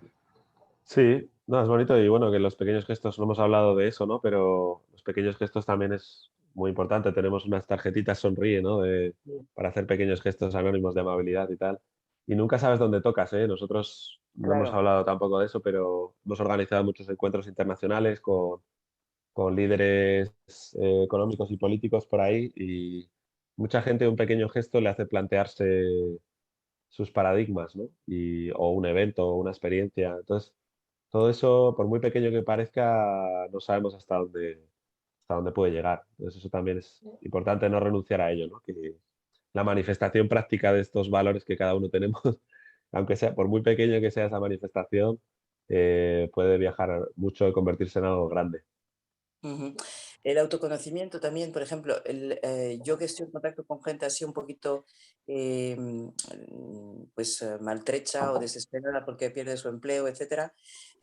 S7: Sí, no, es bonito, y bueno, que los pequeños gestos, no hemos hablado de eso, ¿no? Pero los pequeños gestos también es muy importante. Tenemos unas tarjetitas sonríe, ¿no?
S5: Sí,
S7: Para hacer pequeños gestos anónimos de amabilidad y tal. Y nunca sabes dónde tocas, ¿eh? Nosotros no hemos
S5: claro.
S7: hablado tampoco de eso, pero hemos organizado muchos encuentros internacionales con líderes económicos y políticos por ahí, y mucha gente un pequeño gesto le hace plantearse sus paradigmas, ¿no? O un evento o una experiencia. Entonces, todo eso, por muy pequeño que parezca, no sabemos hasta dónde puede llegar. Entonces, eso también es importante, no renunciar a ello, ¿no? Que la manifestación práctica de estos valores que cada uno tenemos, aunque sea por muy pequeño que sea esa manifestación, puede viajar mucho y convertirse en algo grande.
S5: Ujú. El autoconocimiento también, por ejemplo, yo que estoy en contacto con gente así un poquito pues maltrecha o desesperada porque pierde su empleo, etcétera,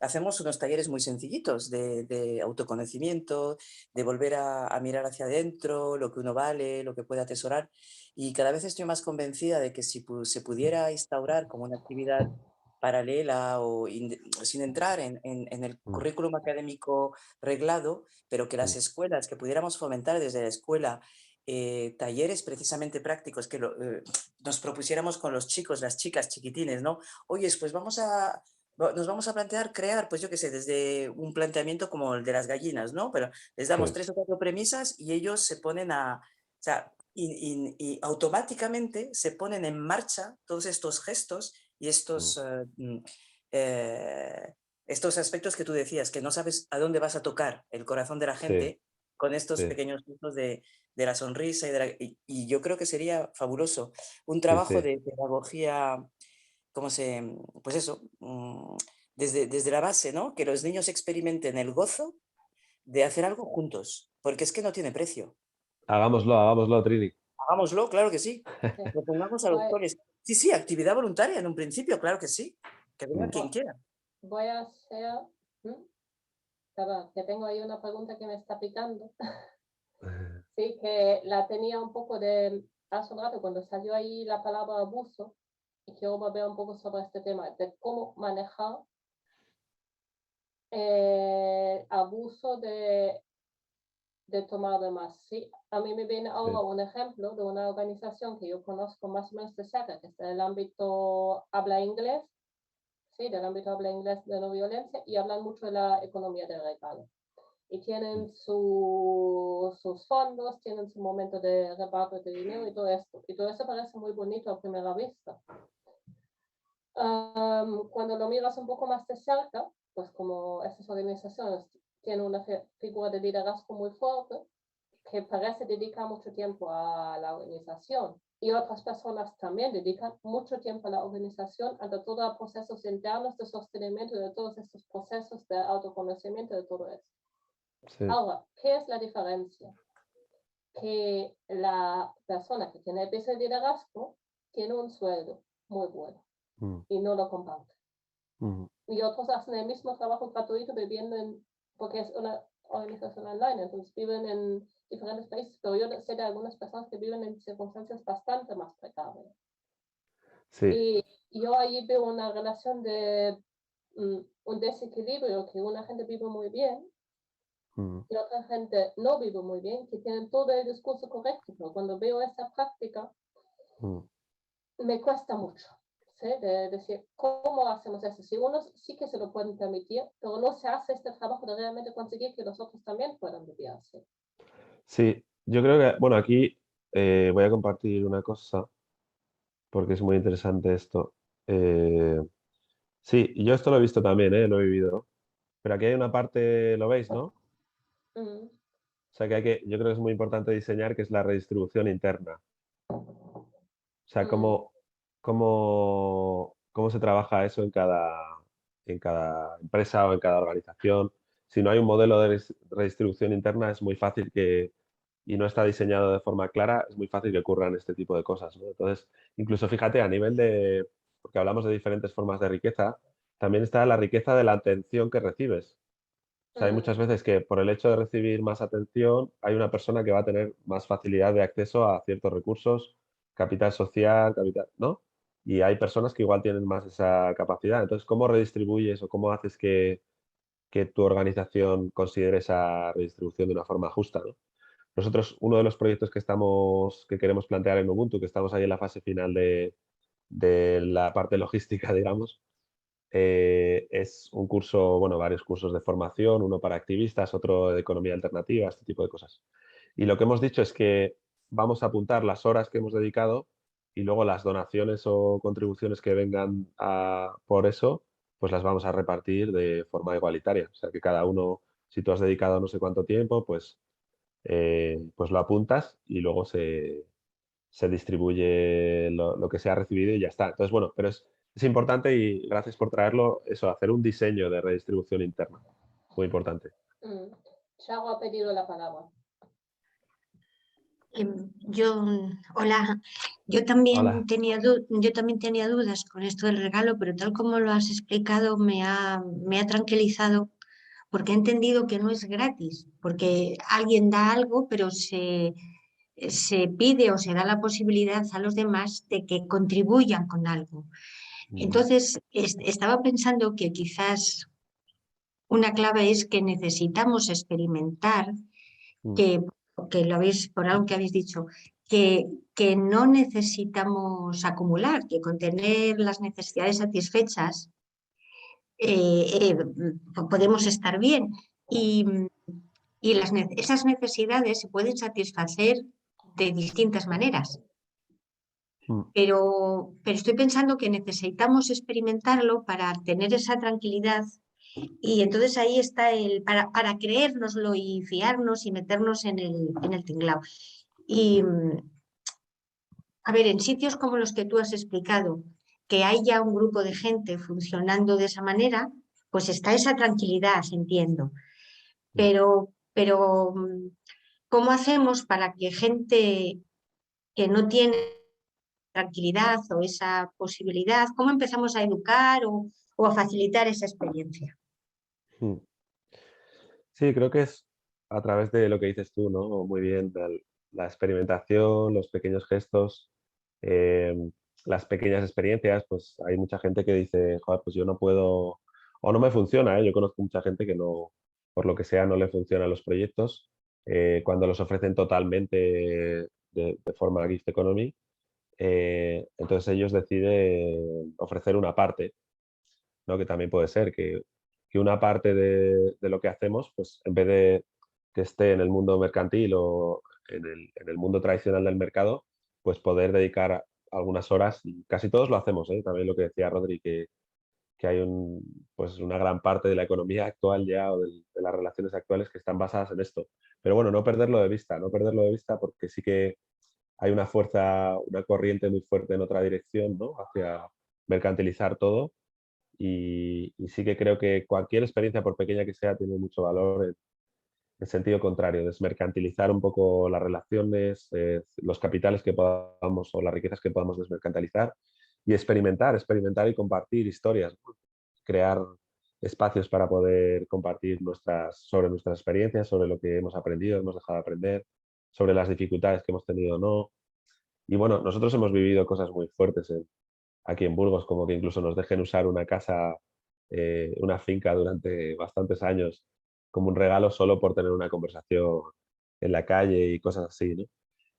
S5: hacemos unos talleres muy sencillitos de autoconocimiento, de volver a mirar hacia adentro, lo que uno vale, lo que puede atesorar. Y cada vez estoy más convencida de que si se pudiera instaurar como una actividad paralela o sin entrar en el
S7: Mm,
S5: currículum académico reglado, pero que las
S7: mm,
S5: escuelas, que pudiéramos fomentar desde la escuela talleres precisamente prácticos, que nos propusiéramos con los chicos, las chicas chiquitines, ¿no? Oye, pues nos vamos a plantear crear, pues yo qué sé, desde un planteamiento como el de las gallinas, ¿no? Pero les damos
S7: sí,
S5: 3 o 4 premisas y ellos se ponen o sea, y automáticamente se ponen en marcha todos estos gestos y
S7: mm,
S5: eh, estos aspectos que tú decías, que no sabes a dónde vas a tocar el corazón de la
S7: sí,
S5: gente con estos
S7: sí,
S5: pequeños gestos de la sonrisa y yo creo que sería fabuloso. Un
S7: sí,
S5: trabajo
S7: sí,
S5: de pedagogía, pues eso, desde la base, ¿no? Que los niños experimenten el gozo de hacer algo juntos, porque es que no tiene precio.
S7: hagámoslo, Trini.
S5: Hagámoslo, claro que sí.
S4: Sí.
S5: Propongamos a los
S4: Voy,
S5: coles. Sí, sí, actividad voluntaria en un principio, claro que sí. Que venga
S7: Mm.
S5: quien
S4: vo-
S5: quiera.
S4: voy a hacer... ¿Mm? Perdón, que tengo ahí una pregunta que me está picando. Sí, que la tenía un poco de hace un rato cuando salió ahí la palabra abuso y quiero volver un poco sobre este tema de cómo manejar abuso de tomar de más. Sí, a mí me viene ahora
S7: Sí,
S4: un ejemplo de una organización que yo conozco más o menos de cerca, que está en el ámbito habla inglés, sí, del ámbito habla inglés de no violencia y hablan mucho de la economía del regalo. Y
S7: mm,
S4: tienen sus fondos, tienen su momento de reparto de dinero y todo esto. Y todo eso parece muy bonito a primera vista. Cuando lo miras un poco más de cerca, pues como estas organizaciones tienen una figura de liderazgo muy fuerte, que parece dedicar mucho tiempo a la organización. Y otras personas también dedican mucho tiempo a la organización, ante todos los procesos internos de sostenimiento de todos estos procesos de autoconocimiento de todo eso.
S7: sí,
S4: Ahora, ¿qué es la diferencia? Que la persona que tiene el piso de liderazgo tiene un sueldo muy bueno. y no lo comparten.
S7: Mm.
S4: Y otros hacen el mismo trabajo gratuito viviendo porque es una organización online, entonces viven en diferentes países, pero yo sé de algunas personas que viven en circunstancias bastante más precarias.
S7: Sí.
S4: Y yo ahí veo una relación de un desequilibrio, que una gente vive muy bien y otra gente no vive muy bien, que tienen todo el discurso correcto, pero cuando veo esa práctica me cuesta mucho, ¿sí? De decir, ¿cómo hacemos eso? Si unos sí que se lo pueden permitir, pero no se hace este trabajo de realmente conseguir que los otros también puedan vivir así.
S7: Sí, yo creo que, bueno, aquí voy a compartir una cosa porque es muy interesante esto. Sí, y yo esto lo he visto también, lo he vivido, pero aquí hay una parte, ¿lo veis, no?
S4: Mm,
S7: O sea, yo creo que es muy importante diseñar, que es la redistribución interna. O sea,
S4: mm,
S7: cómo se trabaja eso en cada empresa o en cada organización. Si no hay un modelo de redistribución interna, es muy fácil y no está diseñado de forma clara, es muy fácil que ocurran este tipo de cosas, ¿no? Entonces, incluso fíjate, a nivel porque hablamos de diferentes formas de riqueza, también está la riqueza de la atención que recibes. O sea, hay muchas veces que por el hecho de recibir más atención, hay una persona que va a tener más facilidad de acceso a ciertos recursos, capital social, capital, ¿no? Y hay personas que igual tienen más esa capacidad. Entonces, ¿cómo redistribuyes o cómo haces que tu organización considere esa redistribución de una forma justa, ¿no? Nosotros, uno de los proyectos que queremos plantear en Ubuntu, que estamos ahí en la fase final de la parte logística, digamos, es un curso, bueno, varios cursos de formación, uno para activistas, otro de economía alternativa, este tipo de cosas. Y lo que hemos dicho es que vamos a apuntar las horas que hemos dedicado y luego las donaciones o contribuciones que vengan por eso, pues las vamos a repartir de forma igualitaria. O sea, que cada uno, si tú has dedicado no sé cuánto tiempo, pues lo apuntas y luego se distribuye lo que se ha recibido y ya está. Entonces, bueno, pero es importante y gracias por traerlo, eso, hacer un diseño de redistribución interna. Muy importante.
S4: Chago ha pedido la palabra.
S8: Hola, yo
S7: Hola.
S8: también tenía dudas con esto del regalo, pero tal como lo has explicado me ha tranquilizado, porque he entendido que no es gratis, porque alguien da algo, pero se pide o se da la posibilidad a los demás de que contribuyan con algo. Entonces, estaba pensando que quizás una clave es que necesitamos experimentar, que lo habéis, por algo que habéis dicho, que no necesitamos acumular, que con tener las necesidades satisfechas podemos estar bien. Y esas necesidades se pueden satisfacer de distintas maneras. Pero estoy pensando que necesitamos experimentarlo para tener esa tranquilidad. Y entonces ahí está para creérnoslo y fiarnos y meternos en el tinglao. Y a ver, en sitios como los que tú has explicado, que hay ya un grupo de gente funcionando de esa manera, pues está esa tranquilidad, entiendo. Pero ¿cómo hacemos para que gente que no tiene tranquilidad o esa posibilidad, cómo empezamos a educar o a facilitar esa experiencia?
S7: Sí, creo que es a través de lo que dices tú, ¿no? Muy bien, la experimentación, los pequeños gestos, las pequeñas experiencias, pues hay mucha gente que dice, joder, pues yo no puedo, o no me funciona, ¿eh? Yo conozco mucha gente que no, por lo que sea, no le funcionan los proyectos, cuando los ofrecen totalmente de forma gift economy, entonces ellos deciden ofrecer una parte, ¿no? Que también puede ser que una parte de lo que hacemos, pues en vez de que esté en el mundo mercantil o en el mundo tradicional del mercado, pues poder dedicar algunas horas, y casi todos lo hacemos, ¿eh? También lo que decía Rodri, que hay pues una gran parte de la economía actual ya o de las relaciones actuales que están basadas en esto. Pero bueno, no perderlo de vista, no perderlo de vista porque sí que hay una fuerza, una corriente muy fuerte en otra dirección, ¿no? Hacia mercantilizar todo. Y sí que creo que cualquier experiencia, por pequeña que sea, tiene mucho valor en sentido contrario, desmercantilizar un poco las relaciones, los capitales que podamos o las riquezas que podamos desmercantilizar y experimentar y compartir historias, ¿no? Crear espacios para poder compartir sobre nuestras experiencias, sobre lo que hemos aprendido, hemos dejado de aprender, sobre las dificultades que hemos tenido o no. Y bueno, nosotros hemos vivido cosas muy fuertes aquí en Burgos, como que incluso nos dejen usar una casa, una finca durante bastantes años como un regalo solo por tener una conversación en la calle y cosas así, ¿no?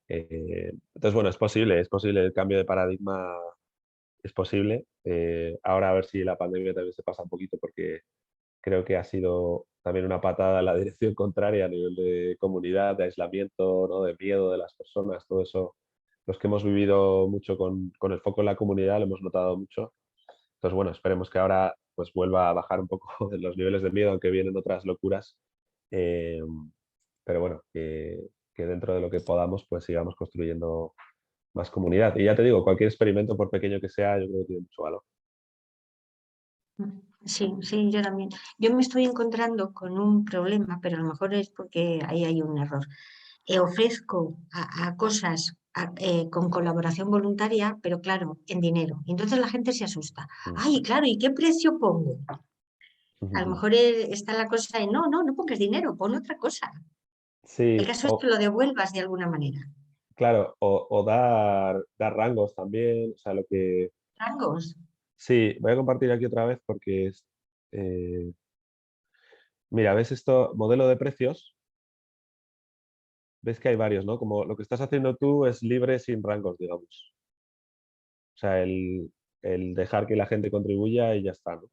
S7: Entonces, bueno, es posible el cambio de paradigma, es posible. Ahora a ver si la pandemia también se pasa un poquito, porque creo que ha sido también una patada en la dirección contraria a nivel de comunidad, de aislamiento, ¿no? De miedo de las personas, todo eso. Los que hemos vivido mucho con el foco en la comunidad lo hemos notado mucho. Entonces, bueno, esperemos que ahora pues vuelva a bajar un poco los niveles de miedo, aunque vienen otras locuras. Eh, pero bueno, que dentro de lo que podamos, pues sigamos construyendo más comunidad. Y ya te digo, cualquier experimento, por pequeño que sea, yo creo que tiene mucho valor.
S8: Sí, sí, yo también. Yo me estoy encontrando con un problema, pero a lo mejor es porque ahí hay un error. Ofrezco a cosas con colaboración voluntaria, pero claro, en dinero. Y entonces la gente se asusta. Ay, claro, ¿y qué precio pongo? A lo mejor está la cosa en, no pongas dinero, pon otra cosa. El
S7: Sí,
S8: caso es que lo devuelvas de alguna manera.
S7: claro, o dar rangos también, o sea, lo que...
S8: Rangos.
S7: Sí, voy a compartir aquí otra vez porque mira, ¿ves esto? Modelo de precios. Ves que hay varios, ¿no? Como lo que estás haciendo tú es libre sin rangos, digamos. O sea, el dejar que la gente contribuya y ya está, ¿no?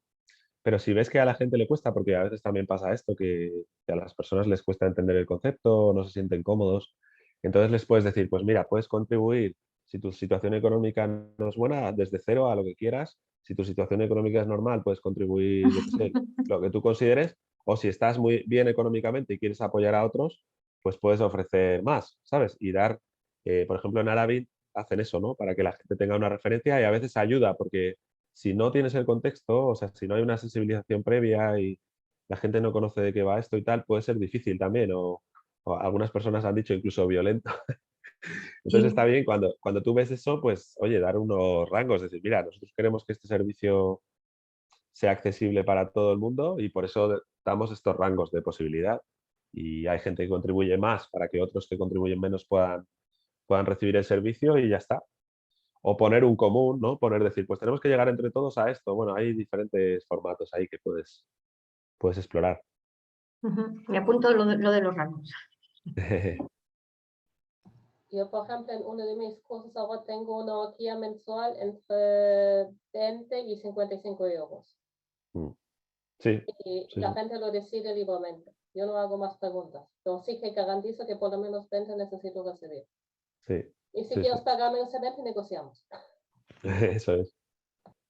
S7: Pero si ves que a la gente le cuesta, porque a veces también pasa esto, que a las personas les cuesta entender el concepto, no se sienten cómodos, entonces les puedes decir, pues mira, puedes contribuir, si tu situación económica no es buena, desde cero a lo que quieras. Si tu situación económica es normal, puedes contribuir, yo qué sé, lo que tú consideres, o si estás muy bien económicamente y quieres apoyar a otros, pues puedes ofrecer más, ¿sabes? Y dar, por ejemplo, en Arabic hacen eso, ¿no? Para que la gente tenga una referencia y a veces ayuda, porque si no tienes el contexto, o sea, si no hay una sensibilización previa y la gente no conoce de qué va esto y tal, puede ser difícil también, o algunas personas han dicho incluso violento. Entonces
S8: Sí.
S7: está bien cuando tú ves eso, pues oye, dar unos rangos, decir, mira, nosotros queremos que este servicio sea accesible para todo el mundo y por eso damos estos rangos de posibilidad. Y hay gente que contribuye más para que otros que contribuyen menos puedan recibir el servicio y ya está. O poner un común, ¿no? Decir, pues tenemos que llegar entre todos a esto. Bueno, hay diferentes formatos ahí que puedes explorar.
S8: Me apunto lo de los rangos.
S4: Yo, por ejemplo, en uno de mis cursos ahora tengo una horquilla mensual entre 20 y 55 euros.
S7: Sí,
S4: Y
S7: sí,
S4: la
S7: sí.
S4: gente lo decide libremente. Yo no hago más preguntas, pero sí que garantizo que por lo menos 20 necesito recibir.
S7: Sí,
S4: Y si
S7: sí,
S4: quieres
S7: sí.
S4: pagarme ese 20, negociamos.
S7: Eso es.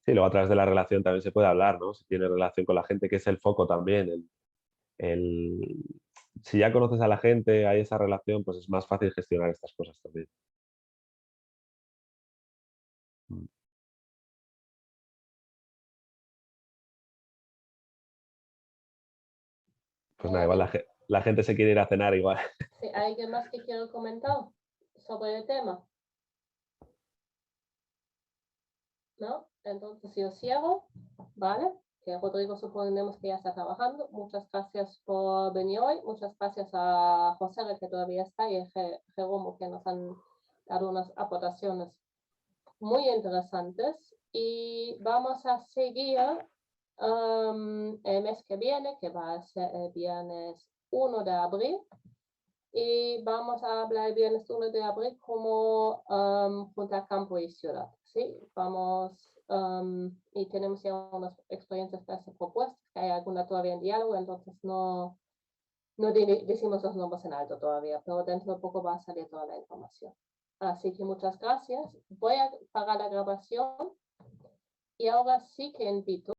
S7: Sí, luego a través de la relación también se puede hablar, ¿no? Si tienes relación con la gente, que es el foco también. Si ya conoces a la gente, hay esa relación, pues es más fácil gestionar estas cosas también. Mm. Pues nada, igual la gente se quiere ir a cenar igual.
S4: ¿Sí, ¿hay alguien más que quiera comentar sobre el tema? ¿No? Entonces yo cierro, ¿vale? Que Rodrigo suponemos que ya está trabajando. Muchas gracias por venir hoy. Muchas gracias a José, que todavía está, y a Jeromo, que nos han dado unas aportaciones muy interesantes. Y vamos a seguir el mes que viene, que va a ser el viernes 1 de abril. Y vamos a hablar el viernes 1 de abril como Junta Campo y Ciudad. ¿Sí? Vamos, y tenemos ya unas experiencias propuestas, que hay alguna todavía en diálogo, entonces no decimos los nombres en alto todavía, pero dentro de poco va a salir toda la información. Así que muchas gracias. Voy a parar la grabación y ahora sí que invito